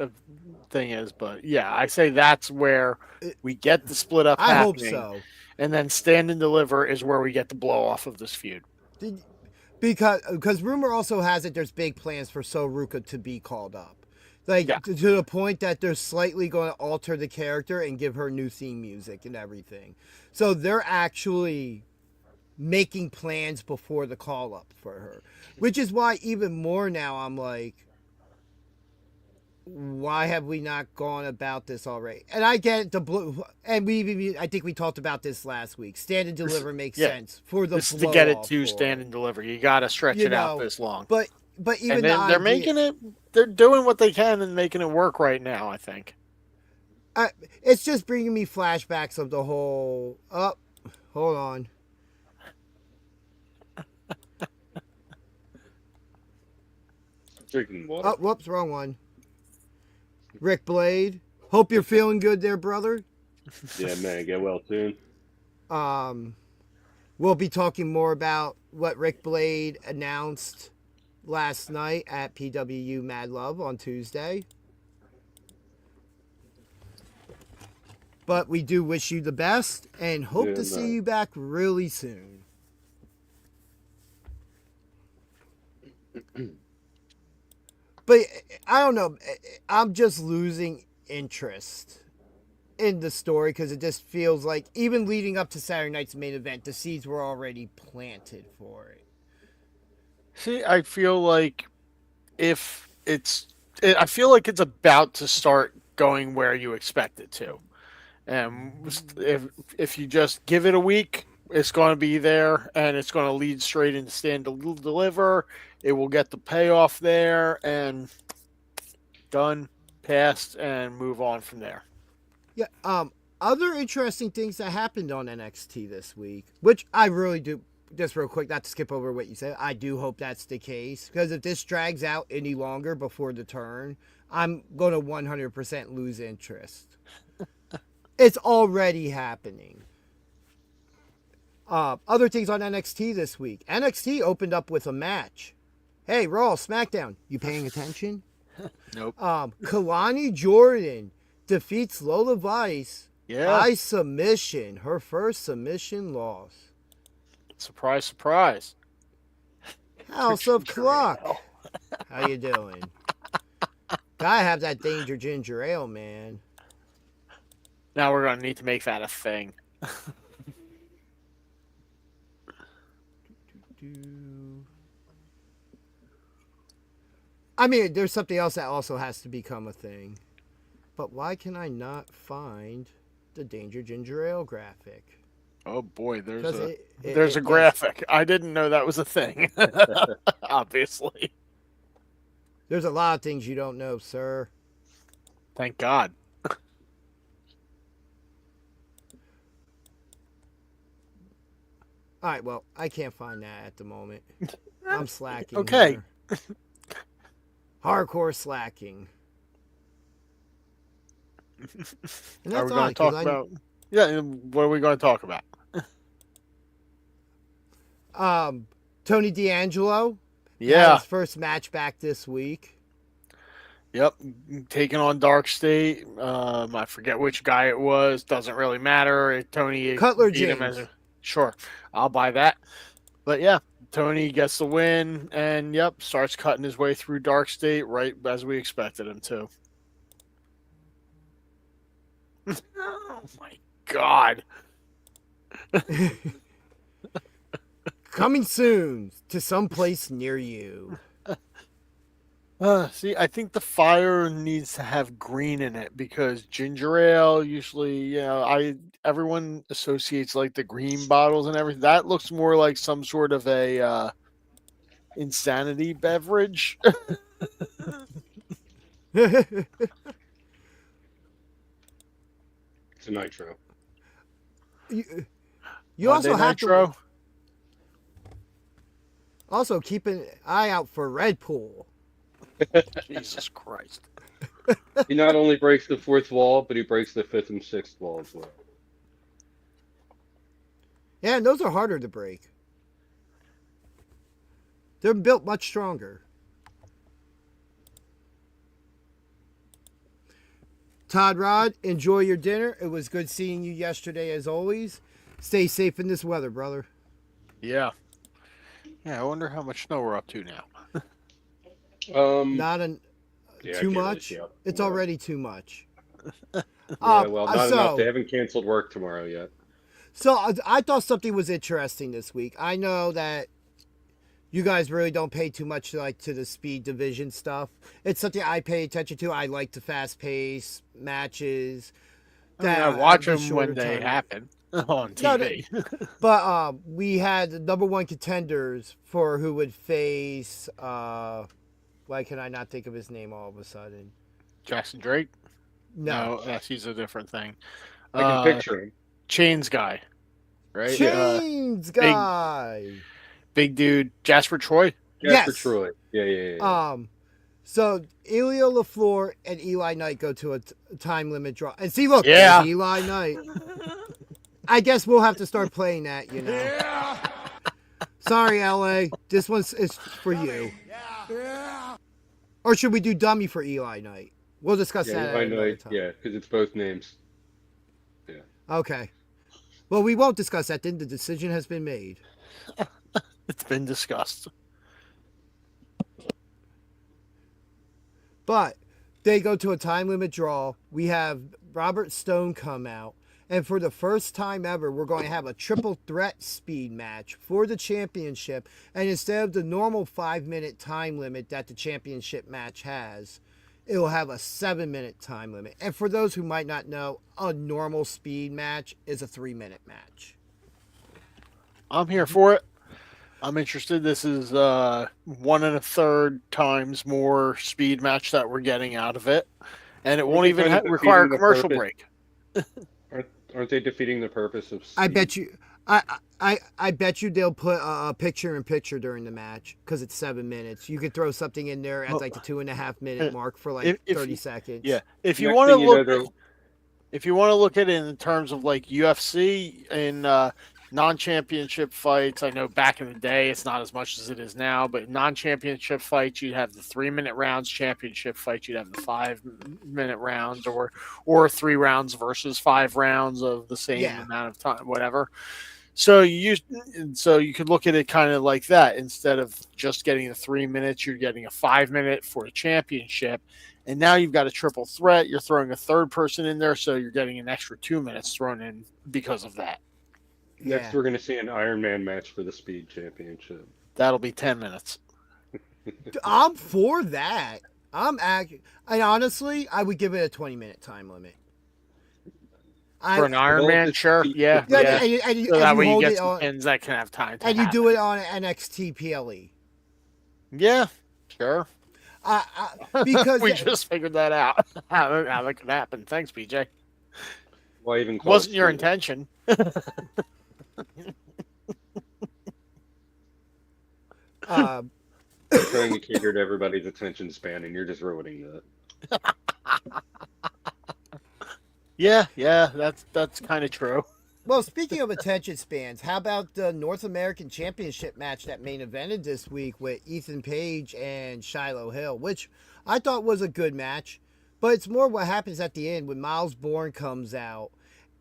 thing is, but yeah, I say that's where we get the split up I hope happening. so. And then Stand and Deliver is where we get the blow off of this feud. Because rumor also has it there's big plans for Sol Ruca to be called up. Like, Yeah. to the point that they're slightly going to alter the character and give her new theme music and everything. So they're actually making plans before the call up for her. Which is why even more now I'm like, why have we not gone about this already? And I get it, and I think we talked about this last week. Stand and Deliver makes sense for the This is to get it blow-off to for Stand it. and Deliver. You got to stretch You it out know, this long. But even And then the they're idea- making it, they're doing what they can and making it work right now, I think. it's just bringing me flashbacks of the whole. Oh, hold on. Drinking water. Oh, whoops, wrong one. Rick Blade. Hope you're feeling good there, brother. Yeah, man, get well soon. We'll be talking more about what Rick Blade announced last night at PWU Mad Love on Tuesday. But we do wish you the best and hope to see you back really soon. But I don't know. I'm just losing interest in the story because it just feels like even leading up to Saturday night's main event, the seeds were already planted for it. See, I feel like I feel like it's about to start going where you expect it to. And if you just give it a week, it's going to be there, and it's going to lead straight into Stand and Deliver. It will get the payoff there, and done, passed, and move on from there. Yeah. Other interesting things that happened on NXT this week, which I really do. Just real quick, not to skip over what you said, I do hope that's the case because if this drags out any longer before the turn, I'm going to 100% lose interest. It's already happening. Other things on NXT this week. NXT opened up with a match. Hey, Raw, SmackDown, you paying attention? Nope. Kalani Jordan defeats Lola Vice by submission. Her first submission loss. Surprise, surprise. House of Clock. How you doing? Gotta have that Danger Ginger Ale, man. Now we're going to need to make that a thing. I mean, there's something else that also has to become a thing. But why can I not find the Danger Ginger Ale graphic? Oh boy, there's 'Cause a graphic. I didn't know that was a thing. Obviously. There's a lot of things you don't know, sir. Thank God. All right, well, I can't find that at the moment. I'm slacking. Okay. Here. Hardcore slacking. And Are that's we going to talk about? Yeah, what are we going to talk about? Tony D'Angelo. Yeah. Had his first match back this week. Yep, taking on Dark State. I forget which guy it was. Doesn't really matter. Tony Cutler beat him James. Sure, I'll buy that. But yeah, Tony gets the win, and yep, starts cutting his way through Dark State right as we expected him to. Oh my God! Coming soon to someplace near you. See, I think the fire needs to have green in it because ginger ale usually, everyone associates like the green bottles and everything. That looks more like some sort of a insanity beverage. It's a nitro. You Monday also have Nitro. to also keep an eye out for Red Pool. Jesus Christ. He not only breaks the fourth wall, but he breaks the fifth and sixth wall as well. Yeah, and those are harder to break. They're built much stronger. Todd Rod, enjoy your dinner. It was good seeing you yesterday as always. Stay safe in this weather, brother. Yeah. Yeah, I wonder how much snow we're up to now. Not an Yeah, too I can't really much. see how- It's yeah. already too much. Yeah, well, not enough. So, They haven't canceled work tomorrow yet. I thought something was interesting this week. I know that you guys really don't pay too much to the speed division stuff. It's something I pay attention to. I like the fast pace matches. I watch the them when shorter they time. happen on No, TV. But we had the number one contenders for who would face. Why can I not think of his name all of a sudden? Jackson Drake? No, he's a different thing. I can picture him. Chains guy, right? Chains guy. Big dude, Jasper Troy. Jasper Yes. Troy. Yeah. So Elio LaFleur and Eli Knight go to a time limit draw. And see, look, Yeah. there's Eli Knight. I guess we'll have to start playing that, you know. Yeah. Sorry, LA. This one's is for you. Yeah. Or should we do dummy for Eli Knight? We'll discuss Yeah, that I at know. another time. Yeah, because it's both names. Okay. Well, we won't discuss that then. The decision has been made. It's been discussed. But they go to a time limit draw. We have Robert Stone come out. And for the first time ever, we're going to have a triple threat speed match for the championship. And instead of the normal 5-minute time limit that the championship match has, it will have a 7-minute time limit. And for those who might not know, a normal speed match is a 3-minute match. I'm here for it. I'm interested. This is 1 1/3 times more speed match that we're getting out of it. And it won't even kind of require a defeating the commercial purpose. break. Aren't they defeating the purpose of? I speed? bet you. I bet you they'll put a picture-in-picture during the match because it's 7 minutes. You could throw something in there at like the 2.5-minute mark for like if 30 seconds. Yeah, if you Next want to thing you know, look, they'll- if you want to look at it in terms of like UFC and non-championship fights, I know back in the day it's not as much as it is now, but non-championship fights you'd have the 3-minute rounds. Championship fights you'd have the 5-minute rounds, or 3 rounds versus 5 rounds of the same amount of time, whatever. So you could look at it kind of like that. Instead of just getting the 3 minutes, you're getting a 5-minute for the championship. And now you've got a triple threat. You're throwing a third person in there, so you're getting an extra 2 minutes thrown in because of that. Next, we're going to see an Iron Man match for the Speed Championship. That'll be 10 minutes. I'm for that. And honestly, I would give it a 20-minute time limit. For an Iron Man, sure. Yeah. Yeah, yeah. and So that way you hold get it some on, pins that can have time to and you happen. do it on NXT PLE. Yeah, sure. Because we just figured that out. how that could happen. Thanks, BJ. Why even call Wasn't it your speed? intention. Trying to cater to everybody's attention span, and you're just ruining that. Yeah, that's kind of true. Well, speaking of attention spans, how about the North American Championship match that main evented this week with Ethan Page and Shiloh Hill, which I thought was a good match, but it's more what happens at the end when Miles Bourne comes out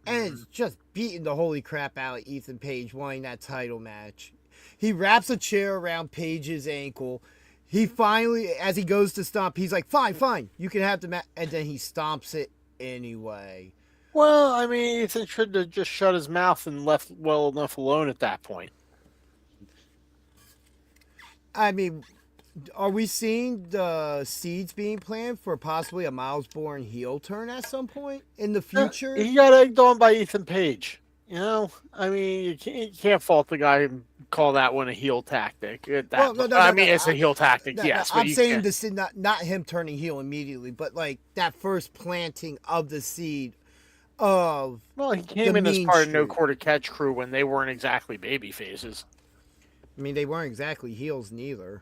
and it's just beating the holy crap out of Ethan Page winning that title match. He wraps a chair around Page's ankle. He finally, as he goes to stomp, he's like, fine, you can have the match, and then he stomps it anyway. Well, I mean, Ethan should have just shut his mouth and left well enough alone at that point. I mean, are we seeing the seeds being planned for possibly a Miles Bourne heel turn at some point in the future? He got egged on by Ethan Page. You know, I mean, you can't fault the guy and call that one a heel tactic. I mean, it's a heel tactic, yes. I'm saying this is not him turning heel immediately, but like that first planting of the seed of Well, he came the in as mean part of No streak. Quarter Catch crew when they weren't exactly baby faces. I mean, they weren't exactly heels neither.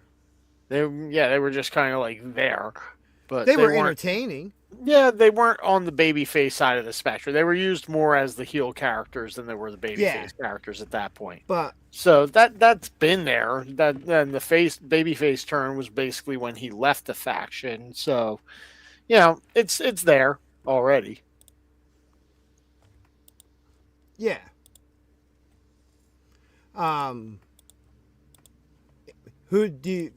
They were just kind of like there, but They were weren't. entertaining. Yeah, they weren't on the babyface side of the spectrum. They were used more as the heel characters than they were the babyface characters at that point. But So that's been there. That then the babyface turn was basically when he left the faction. So, it's there already. yeah. Who do you,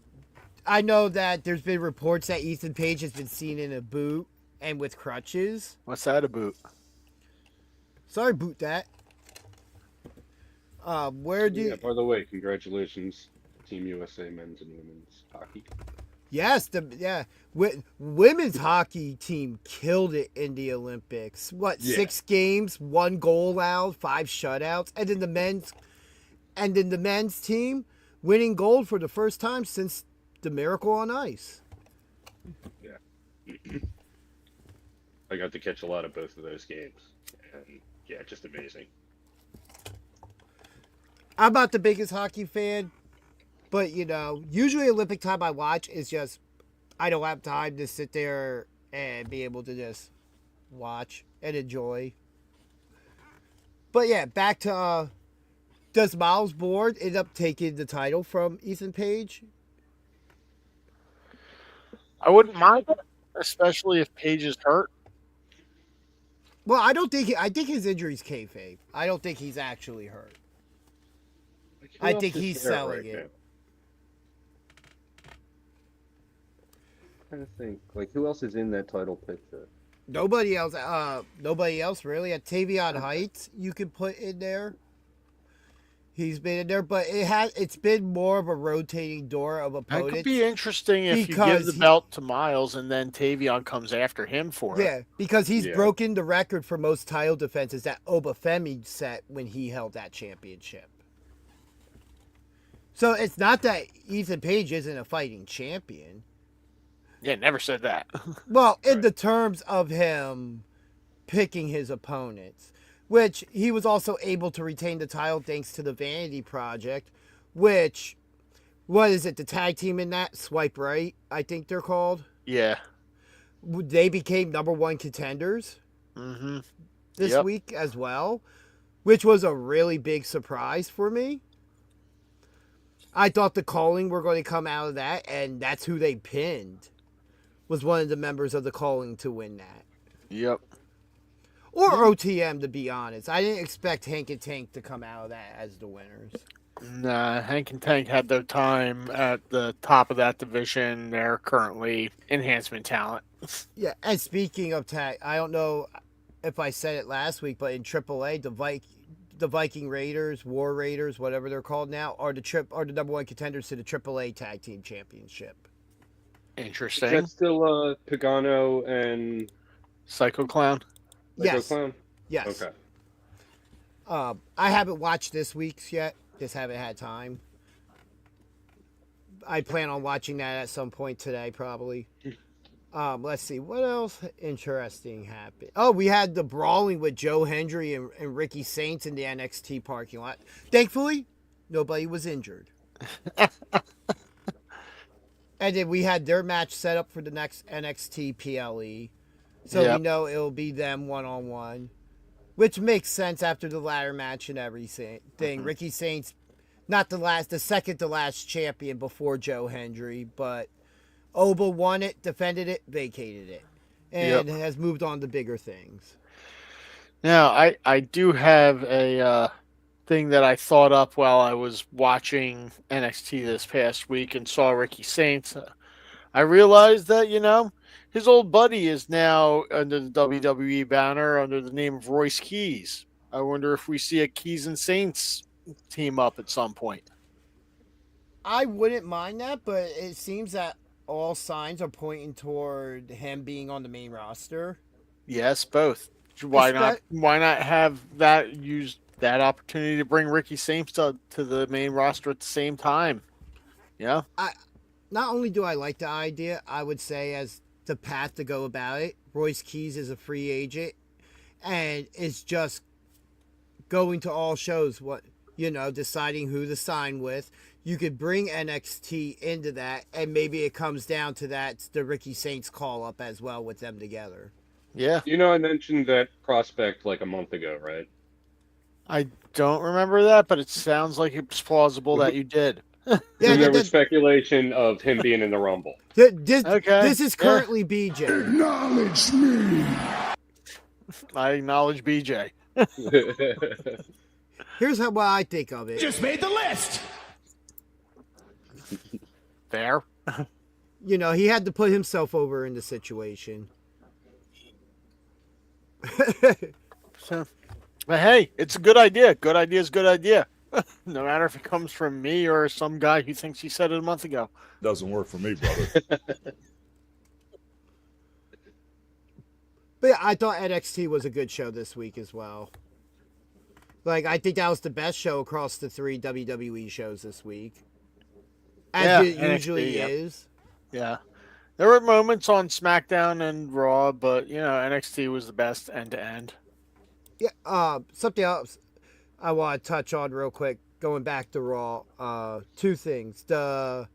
I know that there's been reports that Ethan Page has been seen in a boot and with crutches. What's that about? Sorry, boot that. Where do Yeah, by the way, congratulations, Team USA men's and women's hockey. Yes, women's hockey team killed it in the Olympics. What, Yeah. 6 games, 1 goal out, 5 shutouts, and then the men's team winning gold for the first time since the Miracle on Ice. Yeah. I got to catch a lot of both of those games, and yeah, just amazing. I'm not the biggest hockey fan, but usually Olympic time I watch is just I don't have time to sit there and be able to just watch and enjoy. But yeah, back to does Miles Bourne end up taking the title from Ethan Page? I wouldn't mind it, especially if Page is hurt. Well, I think his injury's kayfabe. I don't think he's actually hurt. I think he's selling it. I'm trying to think, who else is in that title picture? Nobody else. Nobody else really. At Tavion Heights, you could put in there. He's been in there, but it's been more of a rotating door of opponents. That could be interesting if you give the belt to Miles and then Tavion comes after him for it. Yeah, because he's broken the record for most title defenses that Obafemi set when he held that championship. So it's not that Ethan Page isn't a fighting champion. Yeah, never said that. Well, in the terms of him picking his opponents, which he was also able to retain the title thanks to the Vanity Project, which, what is it, the tag team in that? Swipe Right, I think they're called. Yeah. They became #1 contenders this week as well, which was a really big surprise for me. I thought the Calling were going to come out of that, and that's who they pinned, was one of the members of the Calling to win that. Yep. Or OTM, to be honest. I didn't expect Hank and Tank to come out of that as the winners. Nah, Hank and Tank had their time at the top of that division. They're currently enhancement talent. Yeah, and speaking of tag, I don't know if I said it last week, but in AAA, the Viking Raiders, War Raiders, whatever they're called now, are the #1 contenders to the AAA Tag Team Championship. Interesting. Is that still Pagano and Psycho Clown? Yes. Clown? Yes. Okay. I haven't watched this week's yet. Just haven't had time. I plan on watching that at some point today, probably. Let's see. What else interesting happened? Oh, we had the brawling with Joe Hendry and Ricky Saints in the NXT parking lot. Thankfully, nobody was injured. And then we had their match set up for the next NXT PLE. So we know it'll be them one-on-one. Which makes sense after the ladder match and everything. Ricky Saints, not the second to last champion before Joe Hendry, but Oba won it, defended it, vacated it, and has moved on to bigger things. Now, I do have a thing that I thought up while I was watching NXT this past week and saw Ricky Saints. I realized that, his old buddy is now under the WWE banner under the name of Royce Keys. I wonder if we see a Keys and Saints team up at some point. I wouldn't mind that, but it seems that all signs are pointing toward him being on the main roster. Yes, both. Why not have that use that opportunity to bring Ricky Saints to the main roster at the same time? Yeah. Not only do I like the idea, I would say as the path to go about it, Royce Keys is a free agent, and it's just going to all shows, deciding who to sign with. You could bring NXT into that, and maybe it comes down to that the Ricky Saints call up as well with them together. Yeah. I mentioned that prospect like a month ago, right? I don't remember that, but it sounds like it's plausible that you did. And there was speculation of him being in the Rumble. This is currently BJ. Acknowledge me. I acknowledge BJ. Here's what I think of it. Just made the list. Fair. He had to put himself over in the situation. But hey, it's a good idea. Good idea is good idea. No matter if it comes from me or some guy who thinks he said it a month ago. Doesn't work for me, brother. But yeah, I thought NXT was a good show this week as well. I think that was the best show across the 3 WWE shows this week. As it usually is. Yeah. There were moments on SmackDown and Raw, but, NXT was the best end to end. Yeah, something else I want to touch on real quick, going back to Raw. 2 things. The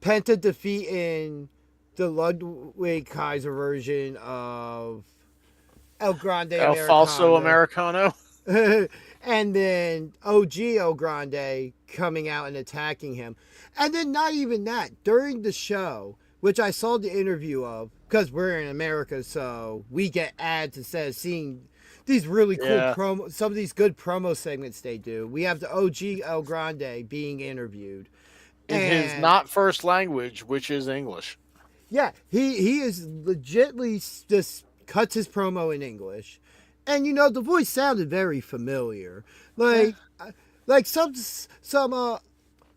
Penta defeating the Ludwig Kaiser version of El Grande El Falso Americano. And then OG El Grande coming out and attacking him. And then not even that. During the show, which I saw the interview of, because we're in America, so we get ads instead of seeing these really cool some of these good promo segments they do. We have the OG El Grande being interviewed. In his not first language, which is English. Yeah, he is legitly just cuts his promo in English. And the voice sounded very familiar. Like some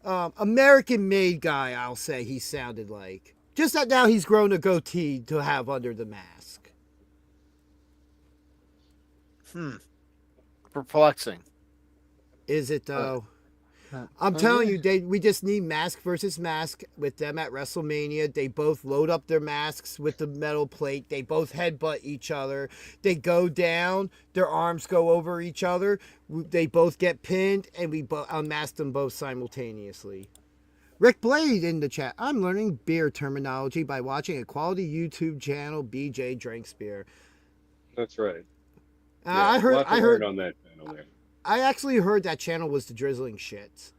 American-made guy, I'll say he sounded like. Just that now he's grown a goatee to have under the mask. Perplexing. Is it though? I'm telling you, we just need mask versus mask with them at WrestleMania. They both load up their masks with the metal plate. They both headbutt each other. They go down. Their arms go over each other. They both get pinned, and we unmask them both simultaneously. Rick Blade in the chat. I'm learning beer terminology by watching a quality YouTube channel, BJ Drinks Beer. That's right. I heard on that channel there. I actually heard that channel was the Drizzling Shits.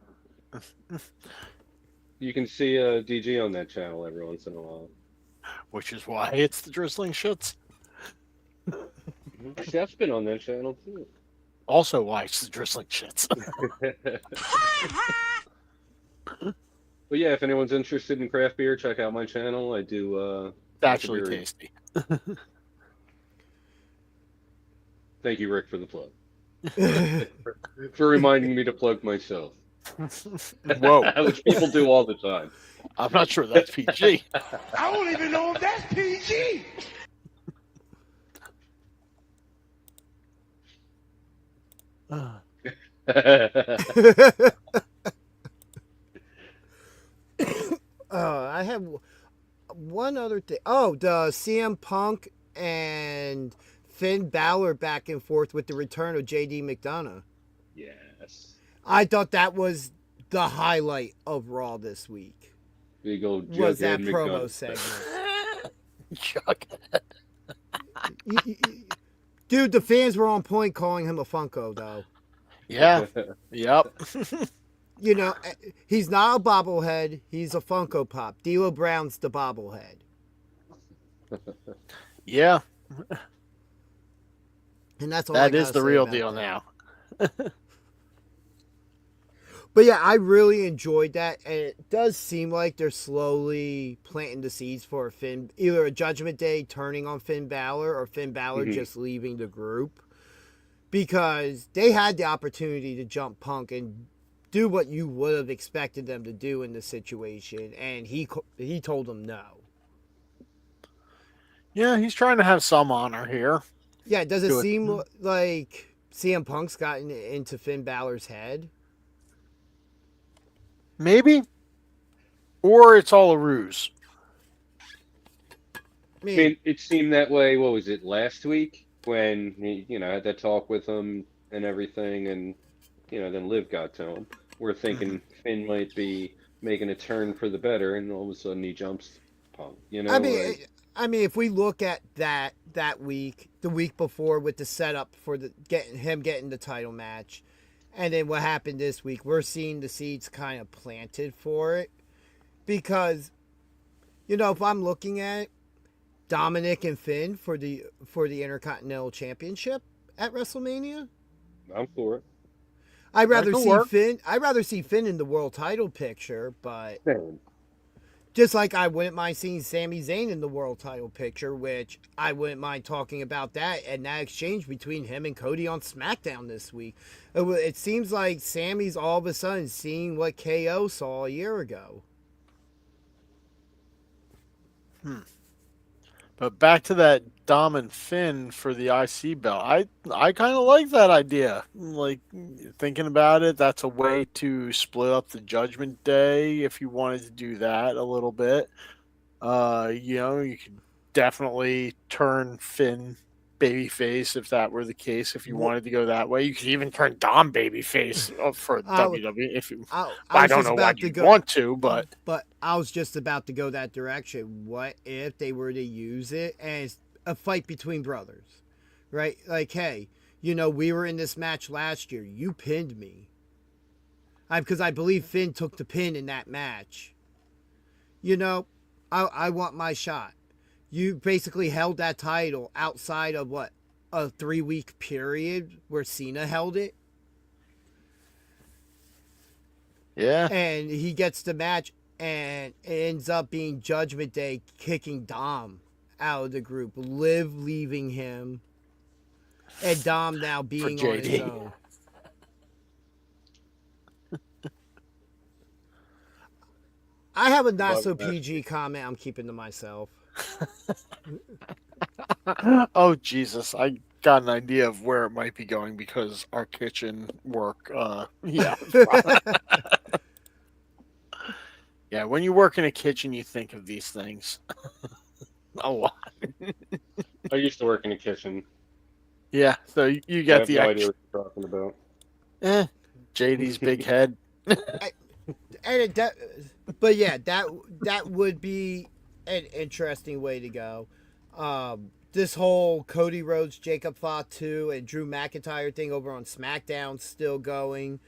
You can see DG on that channel every once in a while. Which is why it's the Drizzling Shits. Chef's been on that channel too. Also why it's the Drizzling Shits. But yeah, if anyone's interested in craft beer, check out my channel. I do. It's actually tasty. Thank you, Rick, for the plug. For reminding me to plug myself. Whoa. Which people do all the time. I'm not sure that's PG. I don't even know if that's PG. I have one other thing. Oh, the CM Punk and Finn Balor back and forth with the return of JD McDonough. Yes. I thought that was the highlight of Raw this week. Big old was that Jughead promo McDonough. segment. Jughead. Dude, the fans were on point calling him a Funko, though. Yeah. Yep. He's not a bobblehead. He's a Funko Pop. D'Lo Brown's the bobblehead. Yeah. And that's all that is the real deal now. But yeah, I really enjoyed that. And it does seem like they're slowly planting the seeds for either a Judgment Day turning on Finn Balor or Finn Balor just leaving the group. Because they had the opportunity to jump Punk and do what you would have expected them to do in this situation. And he told them no. Yeah, he's trying to have some honor here. Yeah, does it seem like CM Punk's gotten into Finn Balor's head? Maybe. Or it's all a ruse. I mean, it seemed that way, what was it, last week? when he, had that talk with him and everything, and then Liv got to him. We're thinking Finn might be making a turn for the better, and all of a sudden he jumps Punk. I mean, if we look at that week, the week before with the setup for getting the title match, and then what happened this week, we're seeing the seeds kind of planted for it. Because, if I'm looking at Dominic and Finn for the Intercontinental Championship at WrestleMania, I'm for it. I'd rather see Finn in the world title picture, but Same. just like I wouldn't mind seeing Sami Zayn in the world title picture, which I wouldn't mind talking about that and that exchange between him and Cody on SmackDown this week. It seems like Sami's all of a sudden seeing what KO saw a year ago. But back to that Dom and Finn for the IC belt. I kind of like that idea. Like, thinking about it, that's a way to split up the Judgment Day if you wanted to do that a little bit. You could definitely turn Finn babyface if that were the case. If you wanted to go that way, you could even turn Dom babyface for WWE. If you, I don't know why you want to, but I was just about to go that direction. What if they were to use it as a fight between brothers, right? Like, hey, we were in this match last year. You pinned me, because I believe Finn took the pin in that match. I want my shot. You basically held that title outside of a 3-week period where Cena held it. Yeah. And he gets the match and it ends up being Judgment Day kicking Dom out of the group. Liv leaving him. And Dom now being on his own. I have a not so PG comment I'm keeping to myself. Oh Jesus, I got an idea of where it might be going because our kitchen work yeah. Yeah, when you work in a kitchen you think of these things a lot. I used to work in a kitchen. Yeah, so you got the no idea what you're talking about. JD's big head. But yeah, that would be an interesting way to go. This whole Cody Rhodes, Jacob Fatu, and Drew McIntyre thing over on SmackDown still going.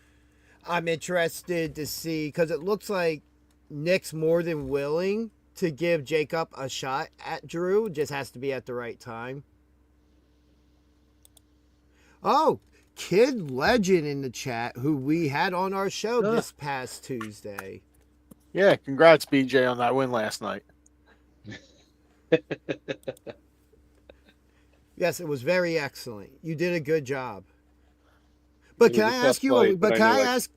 I'm interested to see, because it looks like Nick's more than willing to give Jacob a shot at Drew. Just has to be at the right time. Oh, Kid Legend in the chat, who we had on our show this past Tuesday. Yeah, congrats, BJ, on that win last night. Yes, it was very excellent. You did a good job. But can I ask you? But can I ask?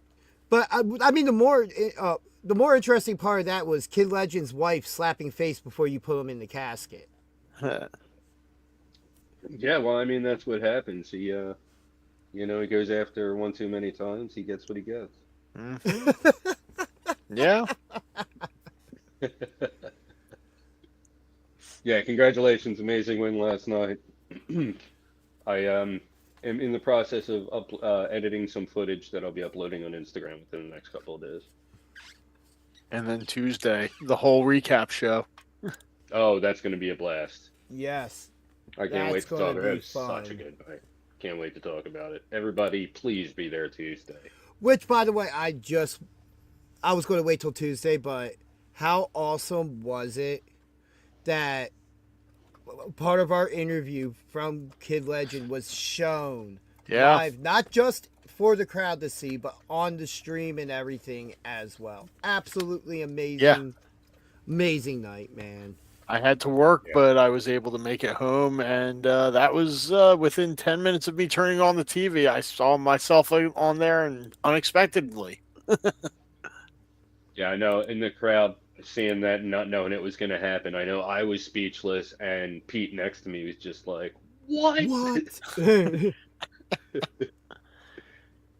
But I mean, the more interesting part of that was Kid Legend's wife slapping face before you put him in the casket. Yeah, well, I mean, that's what happens. He, he goes after one too many times. He gets what he gets. Mm-hmm. Yeah. Yeah, congratulations. Amazing win last night. I am in the process of editing some footage that I'll be uploading on Instagram within the next couple of days. And then Tuesday, the whole recap show. Oh, that's going to be a blast. Yes. I can't wait to talk about it. It's such a good night. Can't wait to talk about it. Everybody, please be there Tuesday. Which, by the way, I was going to wait till Tuesday, but how awesome was it that part of our interview from Kid Legend was shown live, not just for the crowd to see, but on the stream and everything as well. Absolutely amazing, amazing night, man. I had to work, but I was able to make it home, and that was within 10 minutes of me turning on the TV. I saw myself on there, and unexpectedly. Yeah, I know. In the crowd, seeing that and not knowing it was going to happen, I know I was speechless, and Pete next to me was just like, "What?"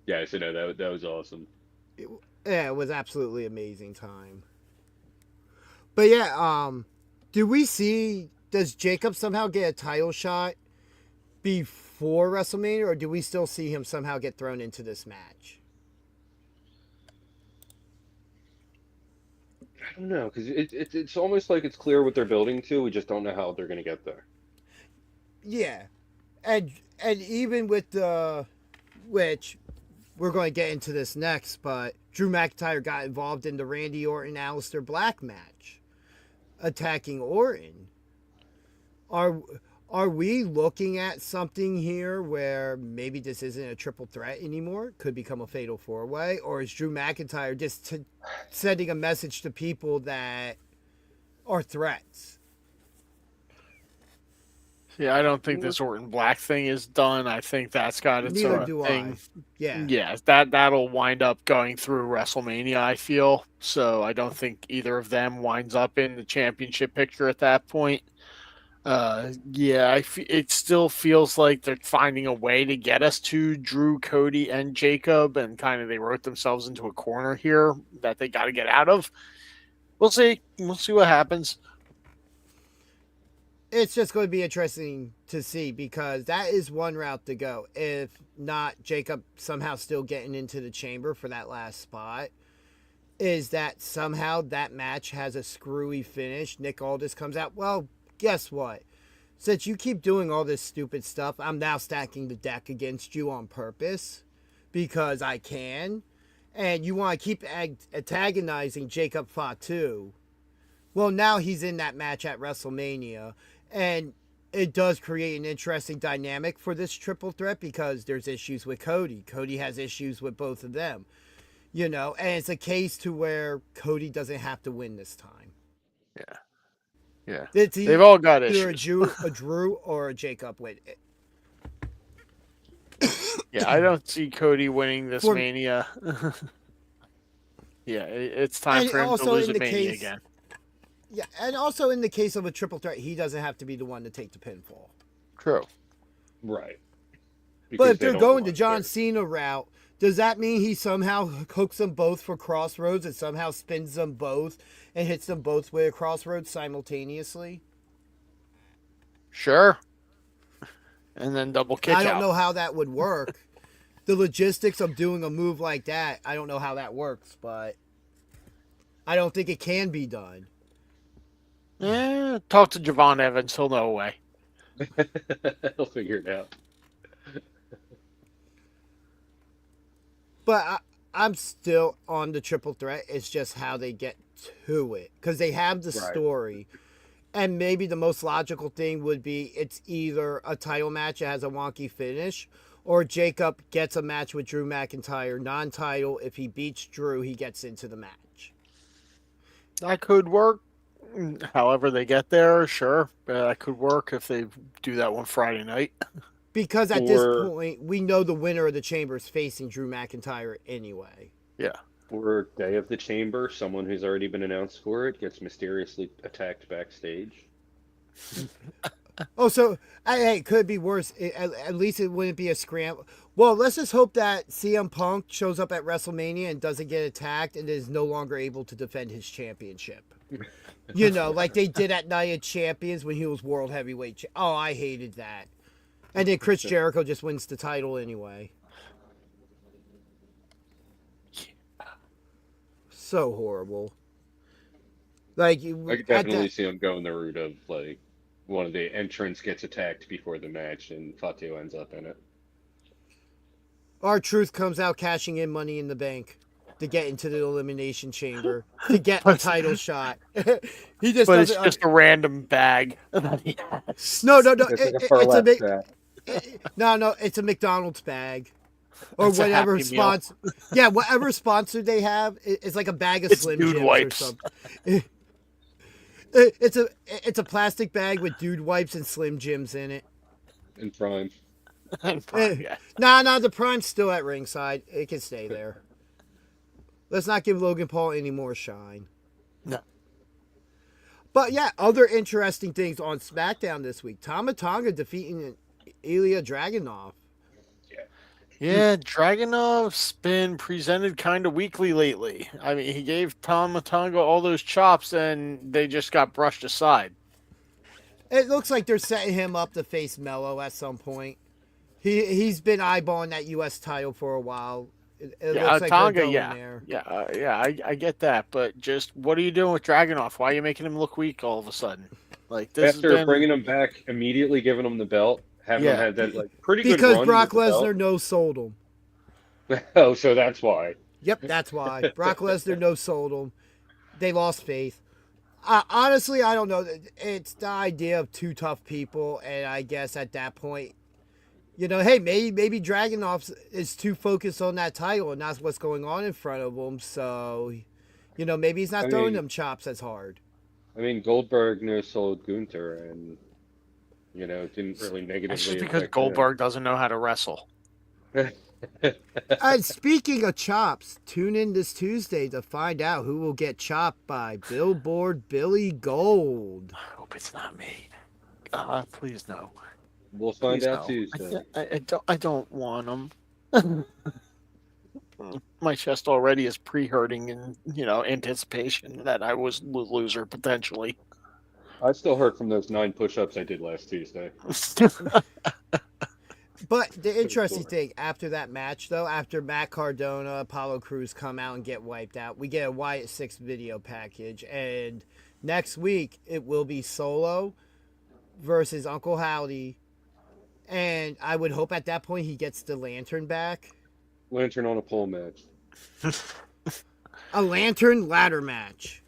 Yeah, so no, that was awesome. It was absolutely amazing time. But yeah, does Jacob somehow get a title shot before WrestleMania, or do we still see him somehow get thrown into this match? I don't know, because it's almost like it's clear what they're building to. We just don't know how they're going to get there. Yeah, and even with the, which we're going to get into this next, but Drew McIntyre got involved in the Randy Orton Aleister Black match, attacking Orton. Are we looking at something here where maybe this isn't a triple threat anymore? Could become a fatal four-way? Or is Drew McIntyre just sending a message to people that are threats? Yeah, I don't think this Orton Black thing is done. I think that's got its Neither own do thing. I. Yeah. Yeah, that'll wind up going through WrestleMania, I feel. So I don't think either of them winds up in the championship picture at that point. It still feels like they're finding a way to get us to Drew, Cody, and Jacob, and kind of they wrote themselves into a corner here that they got to get out of. We'll see. We'll see what happens. It's just going to be interesting to see, because that is one route to go. If not Jacob somehow still getting into the chamber for that last spot, is that somehow that match has a screwy finish. Nick Aldis comes out. Well, guess what? Since you keep doing all this stupid stuff, I'm now stacking the deck against you on purpose because I can. And you want to keep antagonizing Jacob Fatu. Well, now he's in that match at WrestleMania. And it does create an interesting dynamic for this triple threat because there's issues with Cody. Cody has issues with both of them. You know, and it's a case to where Cody doesn't have to win this time. Yeah. Yeah. They've all got either issues. a Drew or a Jacob win. Yeah, I don't see Cody winning this Mania. Yeah, it's time for him to lose at Mania again. Yeah, and also in the case of a triple threat, he doesn't have to be the one to take the pinfall. True. Right. But if they're going the John Cena route, does that mean he somehow hooks them both for Crossroads and somehow spins them both and hits them both with a Crossroads simultaneously? Sure. And then double kick out. I don't know how that would work. The logistics of doing a move like that, I don't know how that works, but I don't think it can be done. Talk to Javon Evans. He'll know a way. He'll figure it out. But I'm still on the triple threat. It's just how they get to it. Because they have the story. And maybe the most logical thing would be it's either a title match that has a wonky finish, or Jacob gets a match with Drew McIntyre, non-title. If he beats Drew, he gets into the match. That could work. However they get there, sure. That could work if they do that one Friday night. Because at this point, we know the winner of the Chamber is facing Drew McIntyre anyway. Yeah. Or Day of the Chamber, someone who's already been announced for it gets mysteriously attacked backstage. Oh, so, hey, it could be worse. At least it wouldn't be a scramble. Well, let's just hope that CM Punk shows up at WrestleMania and doesn't get attacked and is no longer able to defend his championship. You know, like they did at Night of Champions when he was World Heavyweight. Oh, I hated that. And then Chris Jericho just wins the title anyway. So horrible. Like, I could definitely see him going the route of, like, one of the entrants gets attacked before the match and Fatu ends up in it. R-Truth comes out cashing in Money in the Bank to get into the Elimination Chamber to get a title shot. He just but it's just a random bag that he has. No. It's a McDonald's bag. Or That's whatever sponsor. Yeah, whatever sponsor they have, it's like a bag of Slim Dude Jims Wipes. or something. It's a plastic bag with Dude Wipes and Slim Jims in it. And Prime. Yeah. No, the Prime's still at ringside. It can stay there. Let's not give Logan Paul any more shine. No. But yeah, other interesting things on SmackDown this week. Tama Tonga defeating Ilya Dragunov. Yeah, Dragunov's been presented kind of weakly lately. I mean, he gave Tama Tonga all those chops and they just got brushed aside. It looks like they're setting him up to face Mello at some point. He's been eyeballing that U.S. title for a while. It Yeah, looks like Tonga, they're going yeah. there. I get that, but just what are you doing with Dragunov? Why are you making him look weak all of a sudden? Like this After has been bringing him back, immediately giving him the belt, having him Yeah. had that like pretty good Because run Brock with the Lesnar no-sold him. belt. Oh, so that's why. Yep, that's why. Brock Lesnar no-sold him. They lost faith. Honestly, I don't know. It's the idea of two tough people, and I guess at that point, hey, maybe Dragunov is too focused on that title, and that's what's going on in front of him. So, maybe he's not throwing them chops as hard. I mean, Goldberg no-sold Gunther, and didn't really negatively. That's just because affect Goldberg doesn't know how to wrestle. him. And speaking of chops, tune in this Tuesday to find out who will get chopped by Billboard Billy Gold. I hope it's not me. Please no. We'll find Please out no. Tuesday. I don't want him. My chest already is pre-hurting in anticipation that I was loser potentially. I still hurt from those 9 push-ups I did last Tuesday. But the interesting thing, after that match, though, after Matt Cardona, Apollo Crews come out and get wiped out, we get a Wyatt 6 video package. And next week, it will be Solo versus Uncle Howdy. And I would hope at that point he gets the lantern back. Lantern on a pole match. A lantern ladder match.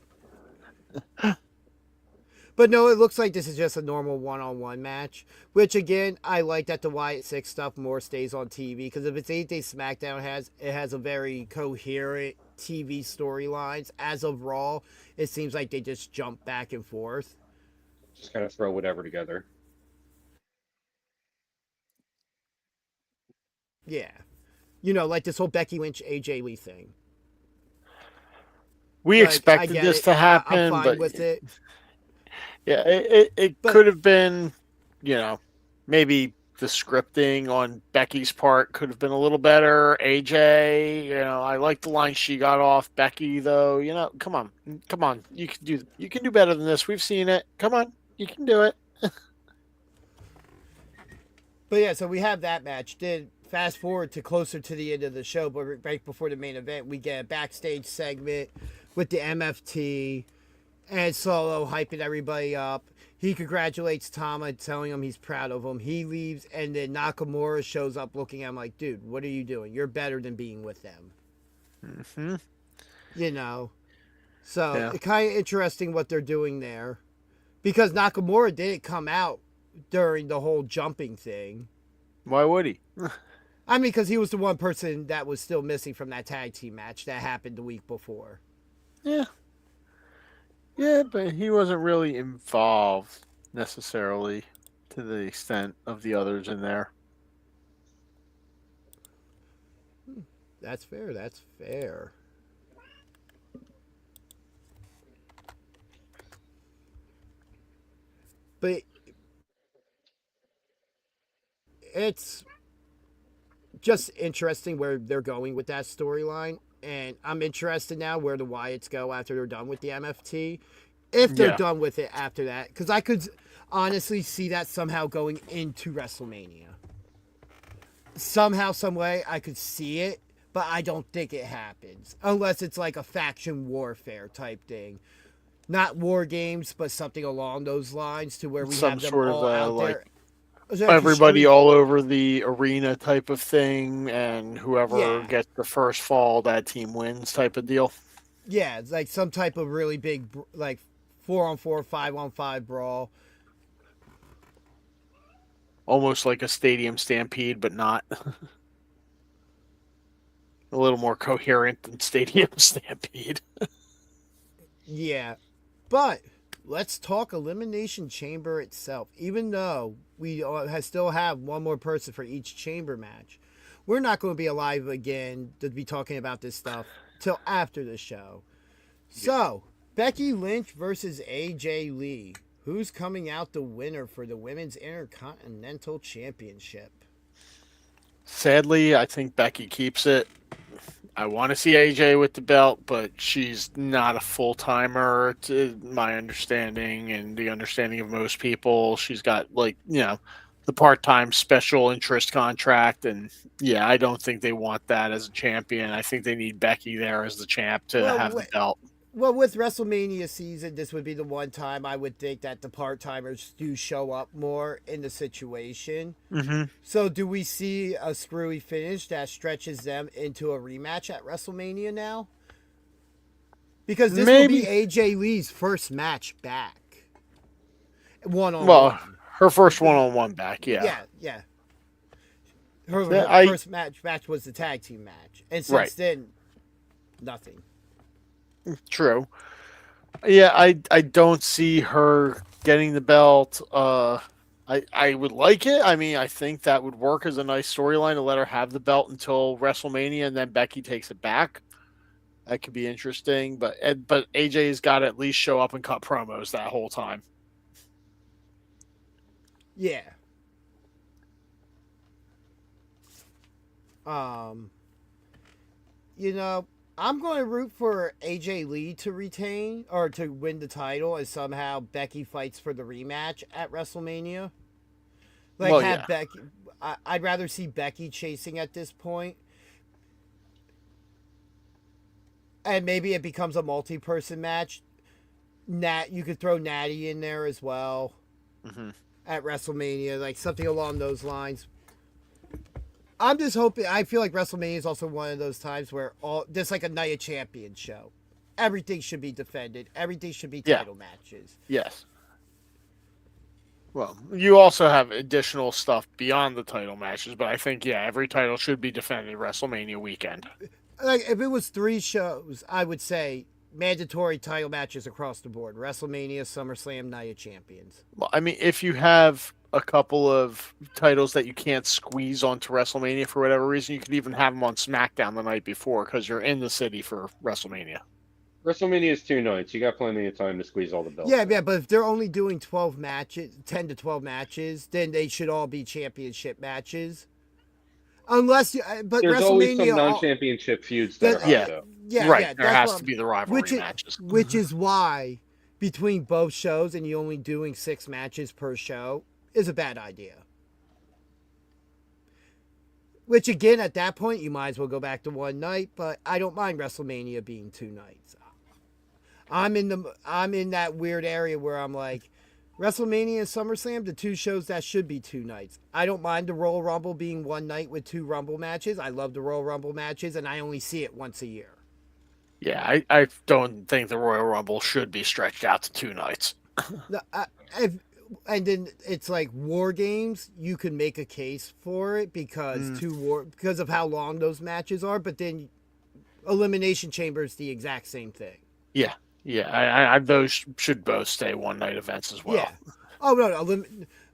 But no, it looks like this is just a normal one-on-one match. Which, again, I like that the Wyatt 6 stuff more stays on TV. Because if it's 8-Day Smackdown, it has a very coherent TV storylines. As of Raw, it seems like they just jump back and forth. Just kind of throw whatever together. Yeah. Like this whole Becky Lynch, AJ Lee thing. We expected this to happen, I'm fine but with it. Yeah, it could have been, maybe the scripting on Becky's part could have been a little better. AJ, I like the line she got off. Becky, though, come on, you can do better than this. We've seen it. Come on, you can do it. But yeah, so we have that match. Then fast forward to closer to the end of the show, but right before the main event, we get a backstage segment with the MFT and Solo hyping everybody up. He congratulates Tama, telling him he's proud of him. He leaves, and then Nakamura shows up looking at him like, dude, what are you doing? You're better than being with them. Mm-hmm. So Yeah. it's kind of interesting what they're doing there. Because Nakamura didn't come out during the whole jumping thing. Why would he? I mean, because he was the one person that was still missing from that tag team match that happened the week before. Yeah. Yeah, but he wasn't really involved necessarily to the extent of the others in there. That's fair. That's fair. But it's just interesting where they're going with that storyline. And I'm interested now where the Wyatts go after they're done with the MFT. If they're done with it after that. Because I could honestly see that somehow going into WrestleMania. Somehow, some way, I could see it. But I don't think it happens. Unless it's like a faction warfare type thing. Not war games, but something along those lines to where we Some have them sort of, all out like, there. Everybody all over the arena type of thing, and whoever gets the first fall, that team wins type of deal. Yeah, it's like some type of really big, like 4-on-4, 5-on-5 brawl. Almost like a stadium stampede, but not. A little more coherent than stadium stampede. Yeah, but let's talk Elimination Chamber itself. Even though we still have one more person for each chamber match, we're not going to be alive again to be talking about this stuff till after the show. So, Becky Lynch versus AJ Lee. Who's coming out the winner for the Women's Intercontinental Championship? Sadly, I think Becky keeps it. I want to see AJ with the belt, but she's not a full timer, to my understanding and the understanding of most people. She's got the part time special interest contract, and yeah, I don't think they want that as a champion. I think they need Becky there as the champ to have the belt. Well, with WrestleMania season, this would be the one time I would think that the part-timers do show up more in the situation. Mm-hmm. So do we see a screwy finish that stretches them into a rematch at WrestleMania now? Because this will be AJ Lee's first match back. One-on-one. Well, her first one-on-one back, Yeah. Her first match was the tag team match. And since then, nothing. True. Yeah, I don't see her getting the belt. I would like it. I mean, I think that would work as a nice storyline to let her have the belt until WrestleMania, and then Becky takes it back. That could be interesting. But AJ's got to at least show up and cut promos that whole time. Yeah. I'm going to root for AJ Lee to retain or to win the title, and somehow Becky fights for the rematch at WrestleMania. Becky. I'd rather see Becky chasing at this point, and maybe it becomes a multi-person match. You could throw Natty in there as well at WrestleMania, like something along those lines. I'm just hoping. I feel like WrestleMania is also one of those times where just like a Night of Champions show, everything should be defended. Everything should be title matches. Yes. Well, you also have additional stuff beyond the title matches, but I think every title should be defended WrestleMania weekend. Like if it was 3 shows, I would say mandatory title matches across the board: WrestleMania, SummerSlam, Night of Champions. Well, I mean, if you have a couple of titles that you can't squeeze onto WrestleMania for whatever reason, you could even have them on Smackdown the night before because you're in the city for WrestleMania. WrestleMania is 2 nights. You got plenty of time to squeeze all the belts. Yeah, but if they're only doing 12 matches, 10 to 12 matches, then they should all be championship matches. Unless but there's WrestleMania always some non-championship feuds that are Yeah, there has to be the rivalry matches. Which is why between both shows and you only doing 6 matches per show is a bad idea. Which again, at that point, you might as well go back to 1 night. But I don't mind WrestleMania being 2 nights. I'm in that weird area where I'm like, WrestleMania and SummerSlam, the 2 shows that should be 2 nights. I don't mind the Royal Rumble being 1 night with 2 Rumble matches. I love the Royal Rumble matches, and I only see it once a year. Yeah, I don't think the Royal Rumble should be stretched out to 2 nights. And then it's like War Games, you can make a case for it because because of how long those matches are, but then Elimination Chamber is the exact same thing. Yeah. I those should both stay 1 night events as well. Yeah. Oh no,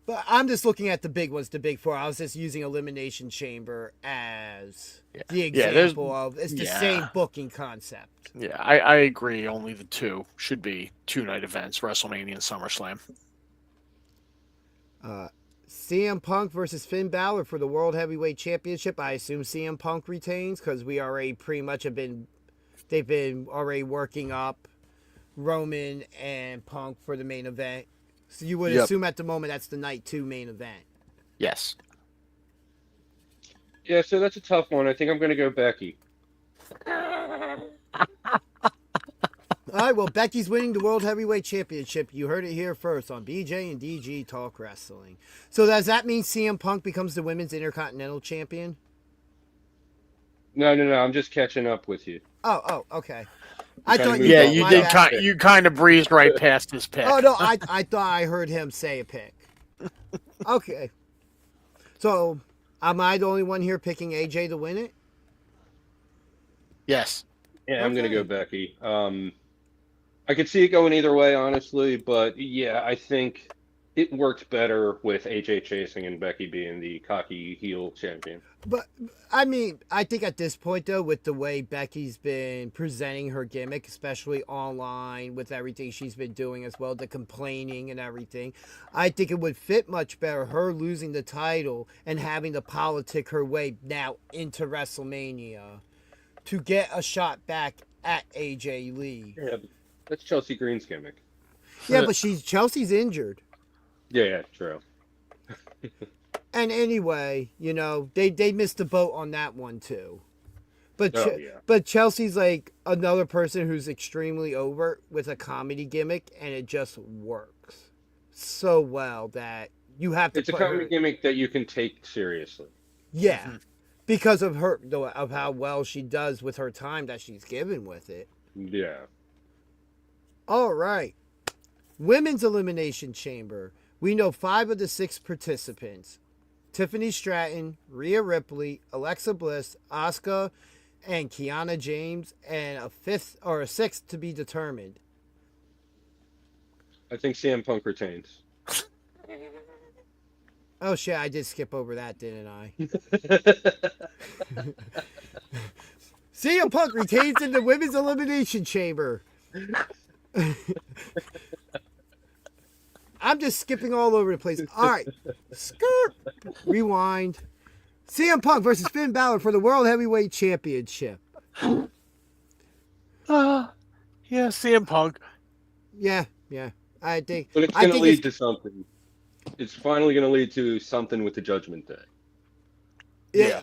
but I'm just looking at the big ones, the big 4. I was just using Elimination Chamber as the example of it's the same booking concept. Yeah, I agree. Only the 2 should be 2 night events: WrestleMania and SummerSlam. CM Punk versus Finn Balor for the World Heavyweight Championship. I assume CM Punk retains because we already pretty much they've been already working up Roman and Punk for the main event. So you would assume at the moment that's the night 2 main event. Yes. Yeah, so that's a tough one. I think I'm going to go Becky. All right, well, Becky's winning the World Heavyweight Championship. You heard it here first on BJ and DG Talk Wrestling. So does that mean CM Punk becomes the Women's Intercontinental Champion? No. I'm just catching up with you. Oh, okay. I thought you did. You kind of breezed right past his pick. Oh no, I thought I heard him say a pick. Okay. So, am I the only one here picking AJ to win it? Yes. Yeah, I'm going to go Becky. I could see it going either way, honestly, but yeah, I think it worked better with AJ chasing and Becky being the cocky heel champion. But, I mean, I think at this point, though, with the way Becky's been presenting her gimmick, especially online with everything she's been doing as well, the complaining and everything, I think it would fit much better, her losing the title and having to politic her way now into WrestleMania to get a shot back at AJ Lee. Yeah, but that's Chelsea Green's gimmick. Yeah, but Chelsea's injured. Yeah, true. And anyway, they missed the boat on that one too. But but Chelsea's like another person who's extremely over with a comedy gimmick, and it just works so well that you have to. It's a comedy gimmick that you can take seriously. Yeah, because of how well she does with her time that she's given with it. Yeah. All right, Women's Elimination Chamber. We know 5 of the 6 participants: Tiffany Stratton, Rhea Ripley, Alexa Bliss, Asuka, and Kiana James, and a 5th or a 6th to be determined. I think CM Punk retains. Oh shit, I did skip over that, didn't I? CM Punk retains in the Women's Elimination Chamber. I'm just skipping all over the place. All right. Skirt. Rewind. CM Punk versus Finn Balor for the World Heavyweight Championship. Yeah, CM Punk. Yeah. I think. But it's going to lead to something. It's finally going to lead to something with the Judgment Day. Yeah.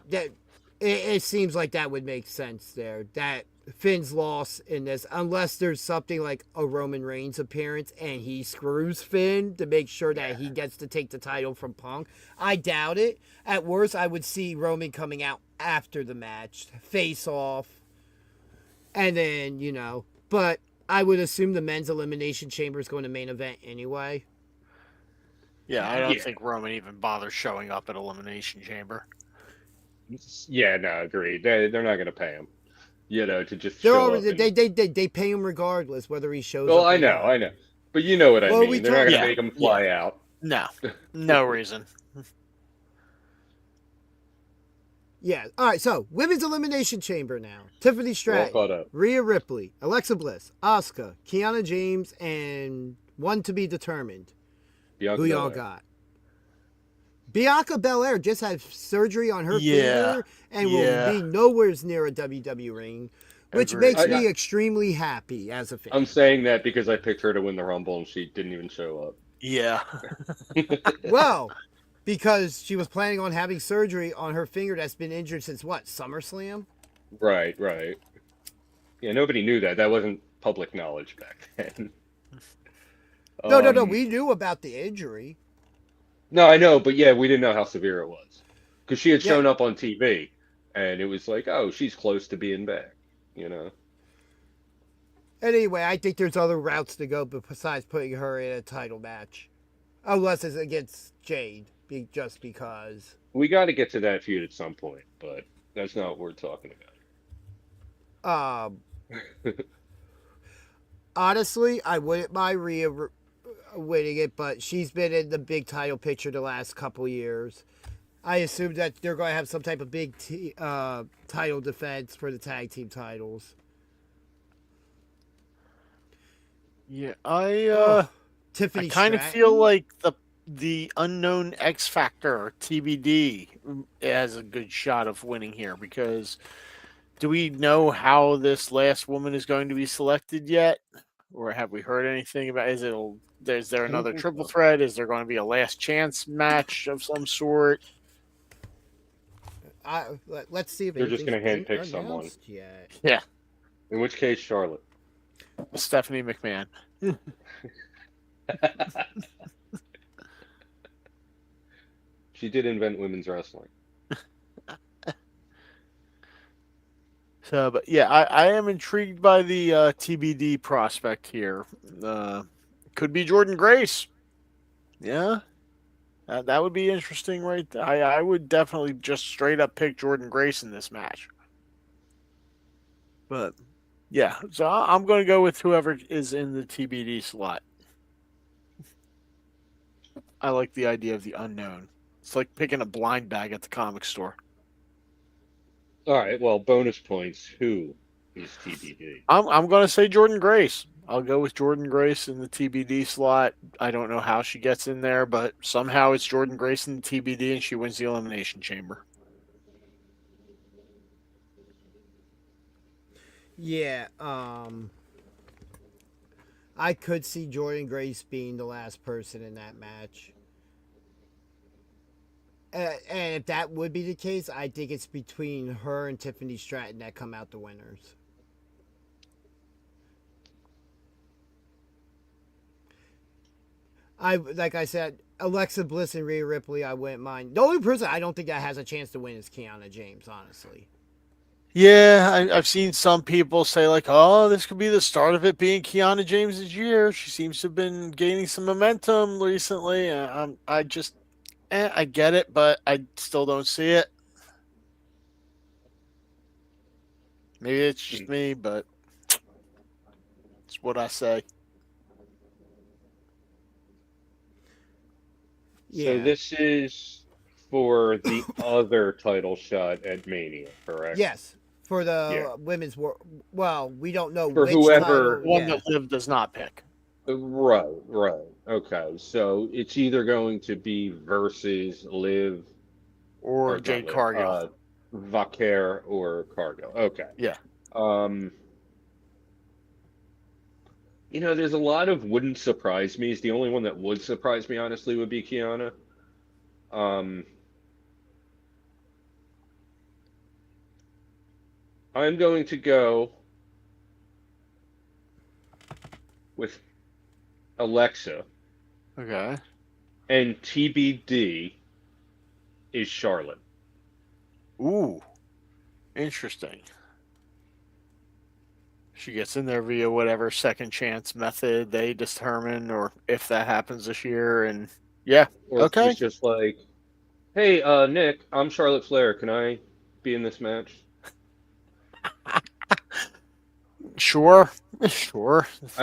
It seems like that would make sense there. That Finn's loss in this, unless there's something like a Roman Reigns appearance and he screws Finn to make sure that he gets to take the title from Punk. I doubt it. At worst, I would see Roman coming out after the match, face off, and then, but I would assume the Men's Elimination Chamber is going to main event anyway. Yeah, I don't think Roman even bothers showing up at Elimination Chamber. Yeah, no, agreed. They're not going to pay him. To just show up. They pay him regardless whether he shows up. Well, I know. But you know what I mean. They're not going to make him fly out. No reason. Yeah. All right, so Women's Elimination Chamber now. Tiffany Stratton, Rhea Ripley, Alexa Bliss, Asuka, Kiana James, and one to be determined. Who y'all got? Bianca Belair just had surgery on her finger and will be nowhere near a WWE ring, which makes me extremely happy as a fan. I'm saying that because I picked her to win the Rumble and she didn't even show up. Yeah. Well, because she was planning on having surgery on her finger that's been injured since what, SummerSlam? Right. Yeah, nobody knew that. That wasn't public knowledge back then. No. We knew about the injury. No, I know, but we didn't know how severe it was. Because she had shown up on TV, and it was like, oh, she's close to being back, Anyway, I think there's other routes to go besides putting her in a title match. Unless it's against Jade, just because. We got to get to that feud at some point, but that's not what we're talking about. Honestly, I wouldn't mind Rhea winning it, but she's been in the big title picture the last couple years. I assume that they're going to have some type of big title defense for the tag team titles. Yeah, Tiffany I kind of feel like the unknown X Factor TBD has a good shot of winning here, because do we know how this last woman is going to be selected yet? Or have we heard anything about is there another triple threat? Is there going to be a last chance match of some sort? Let's see if they're just going to handpick someone. Yet. Yeah. In which case, Charlotte. Stephanie McMahon. She did invent women's wrestling. So, but yeah, I am intrigued by the TBD prospect here. Could be Jordan Grace. Yeah, that would be interesting, right? I would definitely just straight up pick Jordan Grace in this match. But yeah, so I'm going to go with whoever is in the TBD slot. I like the idea of the unknown. It's like picking a blind bag at the comic store. All right, well, bonus points. Who is TBD? I'm going to say Jordan Grace. I'll go with Jordan Grace in the TBD slot. I don't know how she gets in there, but somehow it's Jordan Grace in the TBD and she wins the Elimination Chamber. Yeah, I could see Jordan Grace being the last person in that match. And if that would be the case, I think it's between her and Tiffany Stratton that come out the winners. Like I said, Alexa Bliss and Rhea Ripley, I wouldn't mind. The only person I don't think that has a chance to win is Kiana James, honestly. Yeah, I've seen some people say like, "Oh, this could be the start of it being Kiana James's year." She seems to have been gaining some momentum recently. I just, I get it, but I still don't see it. Maybe it's just me, but it's what I say. So this is for the other title shot at Mania, correct? Yes, for the women's war. Well, we don't know For which whoever title. One that Liv does not pick. Right. Okay, so it's either going to be versus Liv or Jade Cargill, Vaquer or Cargill. Okay. Yeah. There's a lot of wouldn't surprise me. The only one that would surprise me, honestly, would be Kiana. I'm going to go with Alexa. Okay. And TBD is Charlotte. Ooh. Interesting. She gets in there via whatever second chance method they determine, or if that happens this year, and yeah, or okay. It's just like, hey, Nick, I'm Charlotte Flair. Can I be in this match? Sure. I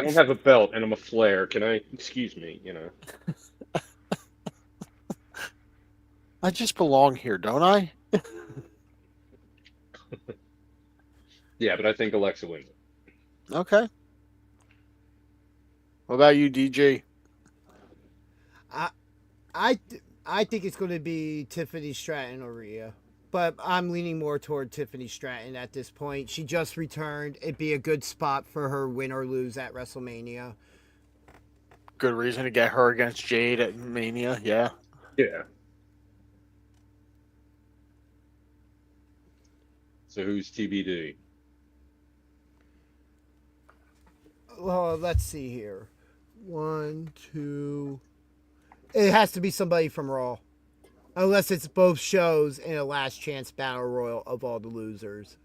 don't have a belt, and I'm a Flair. Can I? Excuse me, I just belong here, don't I? Yeah, but I think Alexa wins it. Okay. What about you, DJ? I think it's going to be Tiffany Stratton or Rhea, but I'm leaning more toward Tiffany Stratton at this point. She just returned. It'd be a good spot for her win or lose at WrestleMania. Good reason to get her against Jade at Mania, yeah. Yeah. So who's TBD? Well, let's see here. 1, 2. It has to be somebody from Raw. Unless it's both shows in a last chance battle royal of all the losers.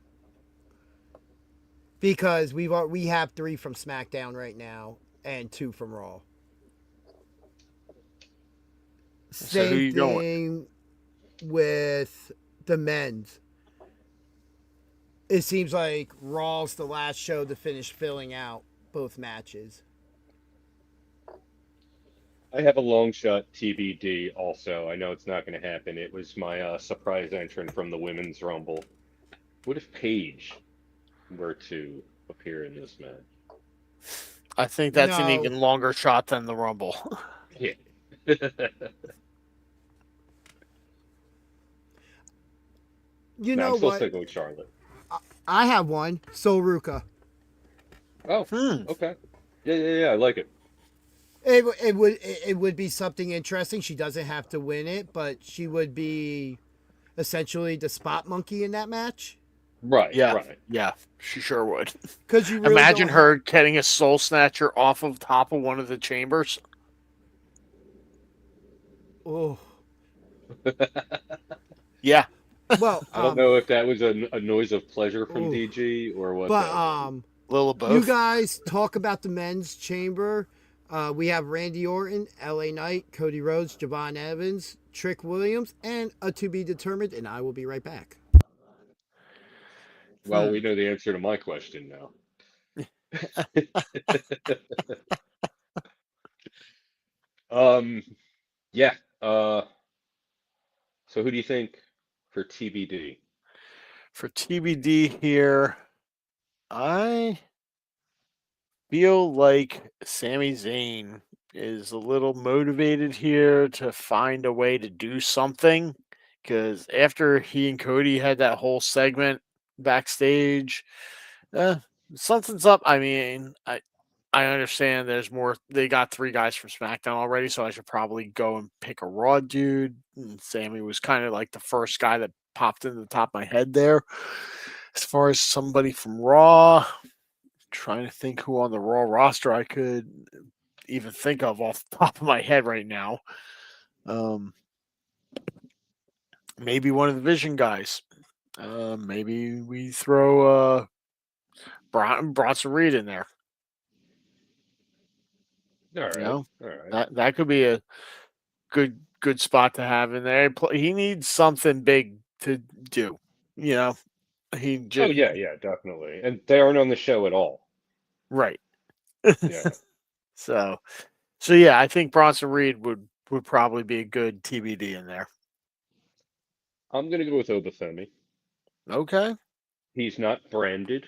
Because we have 3 from SmackDown right now and 2 from Raw. Same thing with the men's. It seems like Raw's the last show to finish filling out both matches. I have a long shot TBD also. I know it's not going to happen. It was my surprise entrant from the Women's Rumble. What if Paige were to appear in this match? I think that's an even longer shot than the Rumble. Yeah. You know I'm still what? sticking with Charlotte. I have one. Sol Ruca. Oh, okay. Yeah. I like it. It would be something interesting. She doesn't have to win it, but she would be essentially the spot monkey in that match. Right. Yeah. Right. Yeah. She sure would. Because you really imagine her getting a soul snatcher off of top of one of the chambers. Oh. Yeah. Well, I don't know if that was a noise of pleasure from DG or what. But little of both. You guys talk about the men's chamber. We have Randy Orton, LA Knight, Cody Rhodes, Javon Evans, Trick Williams, and a to be determined. And I will be right back. Well, we know the answer to my question now. Yeah. So who do you think for TBD? For TBD here, I feel like Sami Zayn is a little motivated here to find a way to do something, because after he and Cody had that whole segment backstage, something's up. I mean, I understand there's more. They got 3 guys from SmackDown already, so I should probably go and pick a Raw dude. And Sammy was kind of like the first guy that popped into the top of my head there. As far as somebody from Raw, trying to think who on the Raw roster I could even think of off the top of my head right now. Maybe one of the Vision guys. Maybe we throw Bronson Reed in there. All right. You know, All right. that could be a good spot to have in there. He needs something big to do. You know, he Oh just yeah, definitely. And they aren't on the show at all. right. Yeah. So yeah, I think Bronson Reed would probably be a good TBD in there. I'm gonna go with Obafemi. Okay. He's not branded,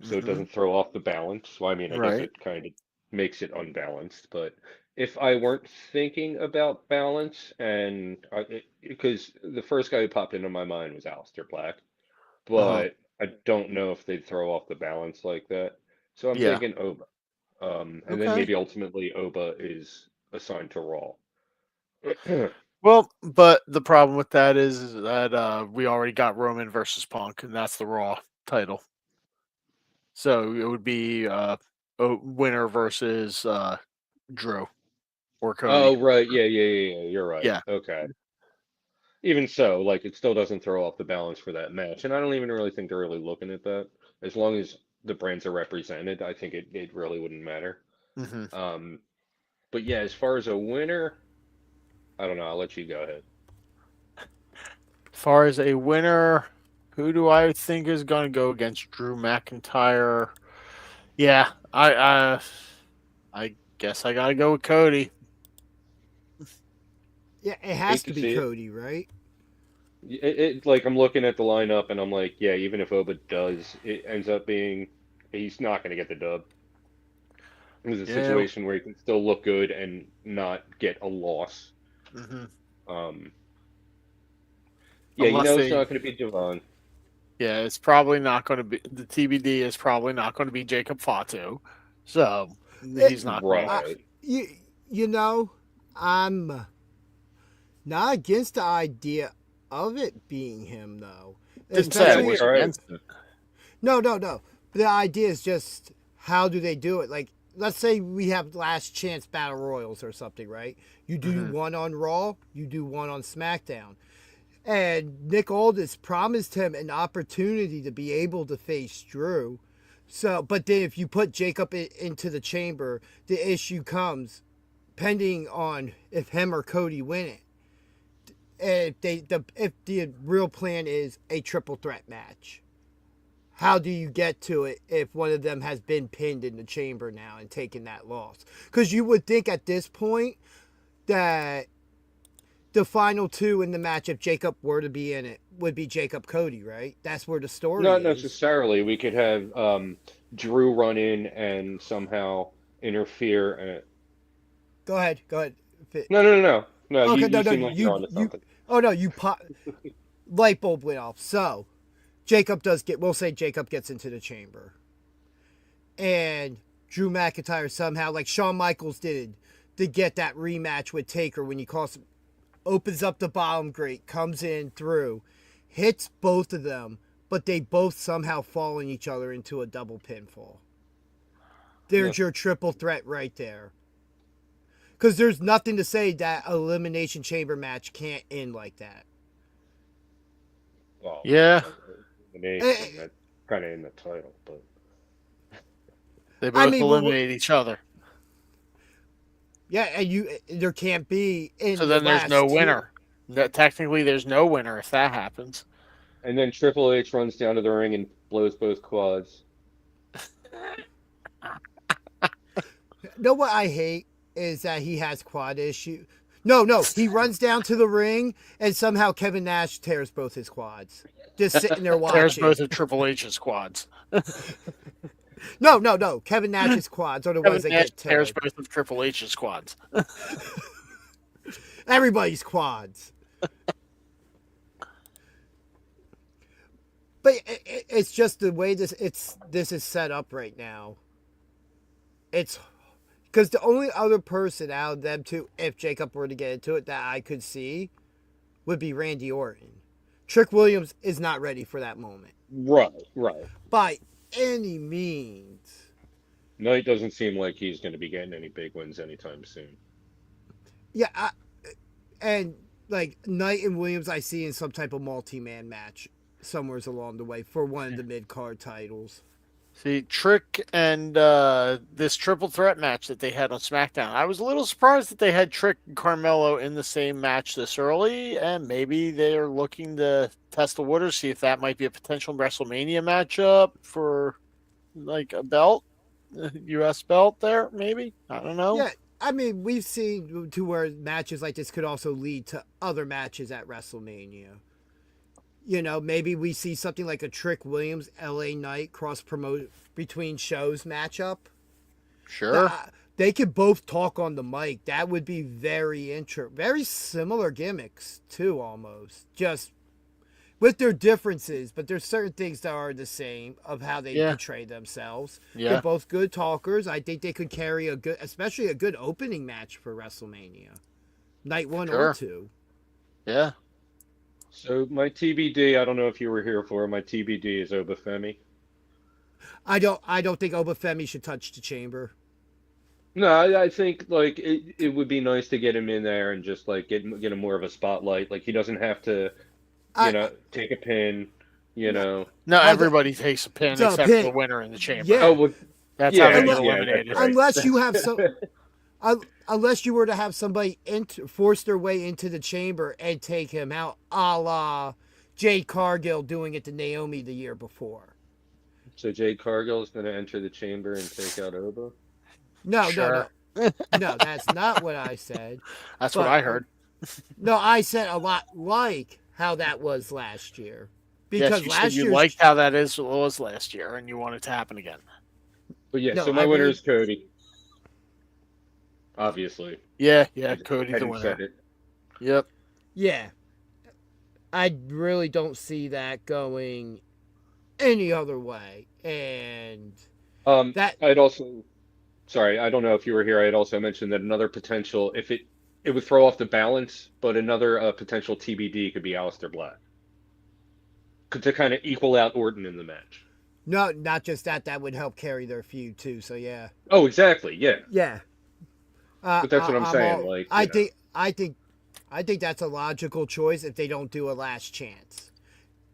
so it doesn't throw off the balance. Well, I mean, I guess Right. it kind of makes it unbalanced, but if I weren't thinking about balance, and because the first guy who popped into my mind was Aleister Black, Uh-huh. but I don't know if they'd throw off the balance like that. So I'm Yeah. thinking Oba. And then Okay. maybe ultimately Oba is assigned to Raw. Well, but the problem with that is that we already got Roman versus Punk, and that's the Raw title. So it would be a winner versus Drew or Cody. Oh, right. Yeah. You're right. Yeah. Okay. Even so, like it still doesn't throw off the balance for that match. And I don't even really think they're really looking at that. As long as the brands are represented, I think it really wouldn't matter. Mm-hmm. Um, but yeah, as far as a winner, I don't know. I'll let you go ahead. As far as a winner, who do I think is going to go against Drew McIntyre? Yeah, I guess I got to go with Cody. Yeah, it has Hate to to be see it. Cody, right? Like I'm looking at the lineup and I'm like, yeah, even if Oba does, it ends up being he's not going to get the dub. It was a Yeah. situation where he can still look good and not get a loss. Mm-hmm. Um, yeah, Unless it's they, not going to be Devon. yeah, it's probably not going to be the TBD. Is probably not going to be Jacob Fatu, so he's not going to. Right. You, you know, I'm not against the idea of it being him, though. Didn't say I Yeah, Especially, was you're right. against it. no. The idea is just how do they do it? Like, let's say we have last chance battle royals or something, right? You do Mm-hmm. one on Raw, you do one on SmackDown. And Nick Aldis promised him an opportunity to be able to face Drew. So, but then if you put Jacob into the chamber, the issue comes pending on if him or Cody win it. If the real plan is a triple threat match, how do you get to it if one of them has been pinned in the chamber now and taken that loss? Because you would think at this point that the final two in the match, if Jacob were to be in it, would be Jacob Cody, right? That's where the story Not is. necessarily. We could have Drew run in and somehow interfere. Go ahead. No. No, Okay, you no, seem like you're onto something. oh no, you pop, light bulb went off. So, we'll say Jacob gets into the chamber. And Drew McIntyre somehow, like Shawn Michaels did, to get that rematch with Taker when he opens up the bottom grate, comes in through, hits both of them, but they both somehow fall in each other into a double pinfall. There's your triple threat right there. Because there's nothing to say that Elimination Chamber match can't end like that. Well, Yeah, elimination, that's kind of in the title, but they both eliminate each other. Yeah, and there can't be in So the then there's last no two. winner. Technically, there's no winner if that happens. and then Triple H runs down to the ring and blows both quads. Know what I hate is that he has quad issue. No, he runs down to the ring and somehow Kevin Nash tears both his quads. Just sitting there watching. Tears both of Triple H's quads. No. Kevin Nash's quads are the ones that get teared. Tears both of Triple H's quads. Everybody's quads. But it's just the way this is set up right now. It's because the only other person out of them two, if Jacob were to get into it, that I could see would be Randy Orton. Trick Williams is not ready for that moment. Right. By any means. Knight doesn't seem like he's going to be getting any big wins anytime soon. Yeah, and like Knight and Williams, I see in some type of multi-man match somewhere along the way for one of the mid-card titles. See, Trick and this triple threat match that they had on SmackDown. I was a little surprised that they had Trick and Carmelo in the same match this early, and maybe they're looking to test the waters, see if that might be a potential WrestleMania matchup for like a belt, U.S. belt there, maybe? I don't know. Yeah, I mean, we've seen to where matches like this could also lead to other matches at WrestleMania. You know, maybe we see something like a Trick Williams, LA Knight cross-promote between shows matchup. Sure. They could both talk on the mic. That would be very interesting. Very similar gimmicks, too, almost. Just with their differences, but there's certain things that are the same of how they portray themselves. Yeah. They're both good talkers. I think they could carry a good, especially a good opening match for WrestleMania. Night 1 or 2. Yeah. So my TBD, I don't know if you were here for it, my TBD is Obafemi. I don't think Obafemi should touch the chamber. No, I think like it would be nice to get him in there and just like get him more of a spotlight. Like he doesn't have to, take a pin. No, everybody takes a pin except for the winner in the chamber. Yeah. Oh, well, that's how they get eliminated. Right. Unless you have unless you were to have somebody force their way into the chamber and take him out, a la Jade Cargill doing it to Naomi the year before. So Jade Cargill is going to enter the chamber and take out Oba? No, Sure. no, that's not what I said. That's what I heard. No, I said a lot like how that was last year. Because you last said you year liked how that was last year, and you want it to happen again. But yeah, No, so my I winner really- is Cody. Obviously. Yeah, Cody the Hadn't winner. said it. Yep. Yeah. I really don't see that going any other way. And that I'd also, sorry, I don't know if you were here. I had also mentioned that another potential, if it would throw off the balance, but another potential TBD could be Aleister Black. To kind of equal out Orton in the match. no, not just that. That would help carry their feud too. So yeah. Oh, exactly. Yeah. Yeah. But that's what I'm saying. I think that's a logical choice if they don't do a last chance.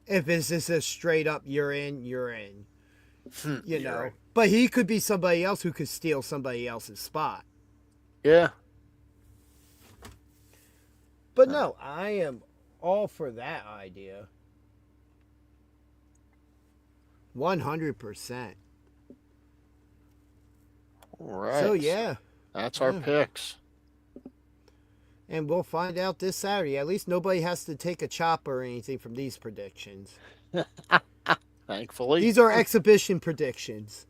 If it's just a straight up, you're in. You know. Right. But he could be somebody else who could steal somebody else's spot. Yeah. But no, I am all for that idea. 100%. All right. So yeah. That's our picks. And we'll find out this Saturday. At least nobody has to take a chop or anything from these predictions. Thankfully. These are exhibition predictions.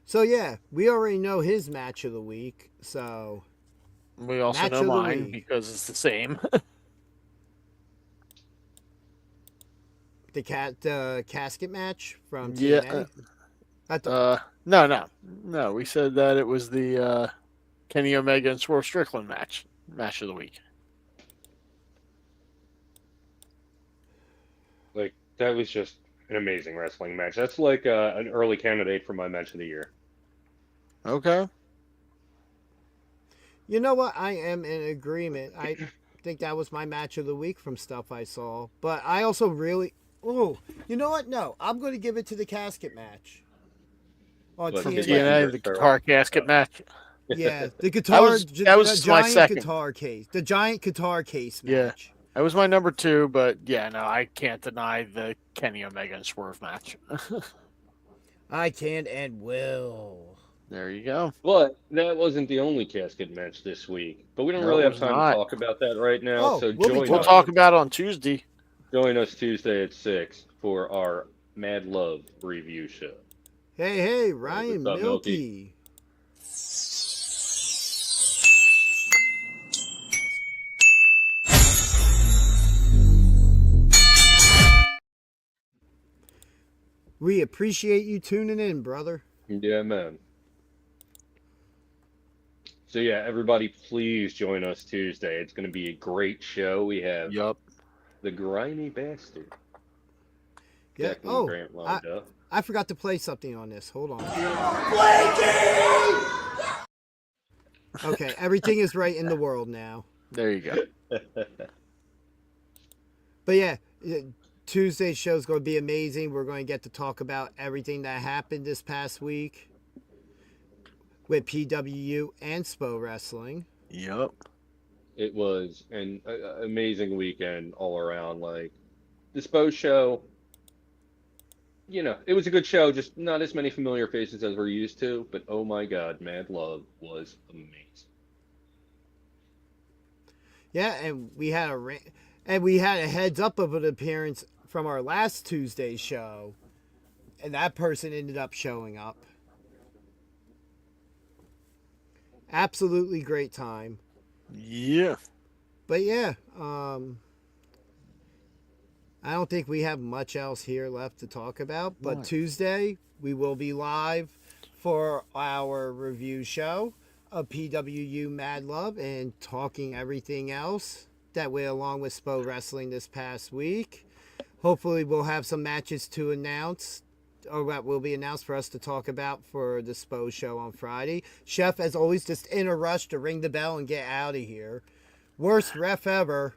So yeah, we already know his match of the week. So we also match know of the mine week. because it's the same. the casket match from TNA. No. We said that it was the Kenny Omega and Swerve Strickland match of the week. Like, that was just an amazing wrestling match. That's like an early candidate for my match of the year. Okay. You know what? I am in agreement. I think that was my match of the week from stuff I saw. But I also really... Oh, you know what? No, I'm going to give it to the casket match. On What, TNA. TNA, the guitar casket match. Yeah, the guitar... that was the my giant second. guitar case. The giant guitar case Yeah. match. That was my number 2, but yeah, no, I can't deny the Kenny Omega and Swerve match. I can and will. There you go. But that wasn't the only casket match this week. But we don't No, really it have was time not. to talk about that right now. Oh, So we'll We'll talk about it on Tuesday. join us Tuesday at 6 for our Mad Love review show. Hey, Ryan What's up, Milky. We appreciate you tuning in, brother. Yeah, man. So yeah, everybody, please join us Tuesday. It's going to be a great show. We have the Grimy Bastard, Yeah. Declan Grant lined up. I forgot to play something on this. Hold on. Okay, everything is right in the world now. There you go. But yeah, Tuesday's show is going to be amazing. We're going to get to talk about everything that happened this past week with PWU and SPO Wrestling. Yep. It was an amazing weekend all around. Like, the SPO show, you know, it was a good show, just not as many familiar faces as we're used to, but oh my God, Mad Love was amazing. Yeah, and we had a heads up of an appearance from our last Tuesday show, and that person ended up showing up. Absolutely great time. Yeah. But yeah, I don't think we have much else here left to talk about. But Right. Tuesday, we will be live for our review show of PWU Mad Love and talking everything else that went along with SPO Wrestling this past week. Hopefully, we'll have some matches to announce, or that will be announced for us to talk about for the SPO show on Friday. Chef, as always, just in a rush to ring the bell and get out of here. Worst ref ever.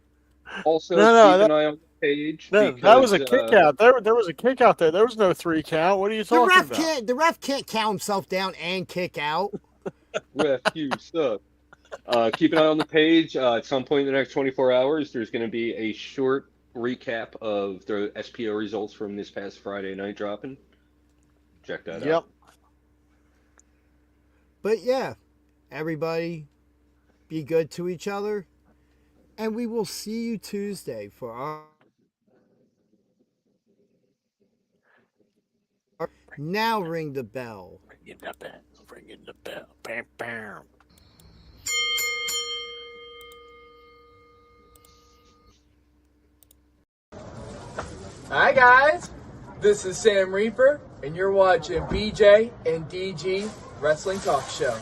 Also, No, keep an eye on the page. That was a kick out. There was a kick out there. There was no 3 count. What are you talking about? The ref can't count himself down and kick out. Ref, you suck. Keep an eye on the page. At some point in the next 24 hours, there's going to be a short recap of the SPO results from this past Friday night dropping. Check that out. But yeah, everybody be good to each other. And we will see you Tuesday for our now ring the bell. Ringing the bell. Ringing the bell. Bam, bam. Hi guys, this is Sam Reaper, and you're watching BJ and DG Wrestling Talk Show.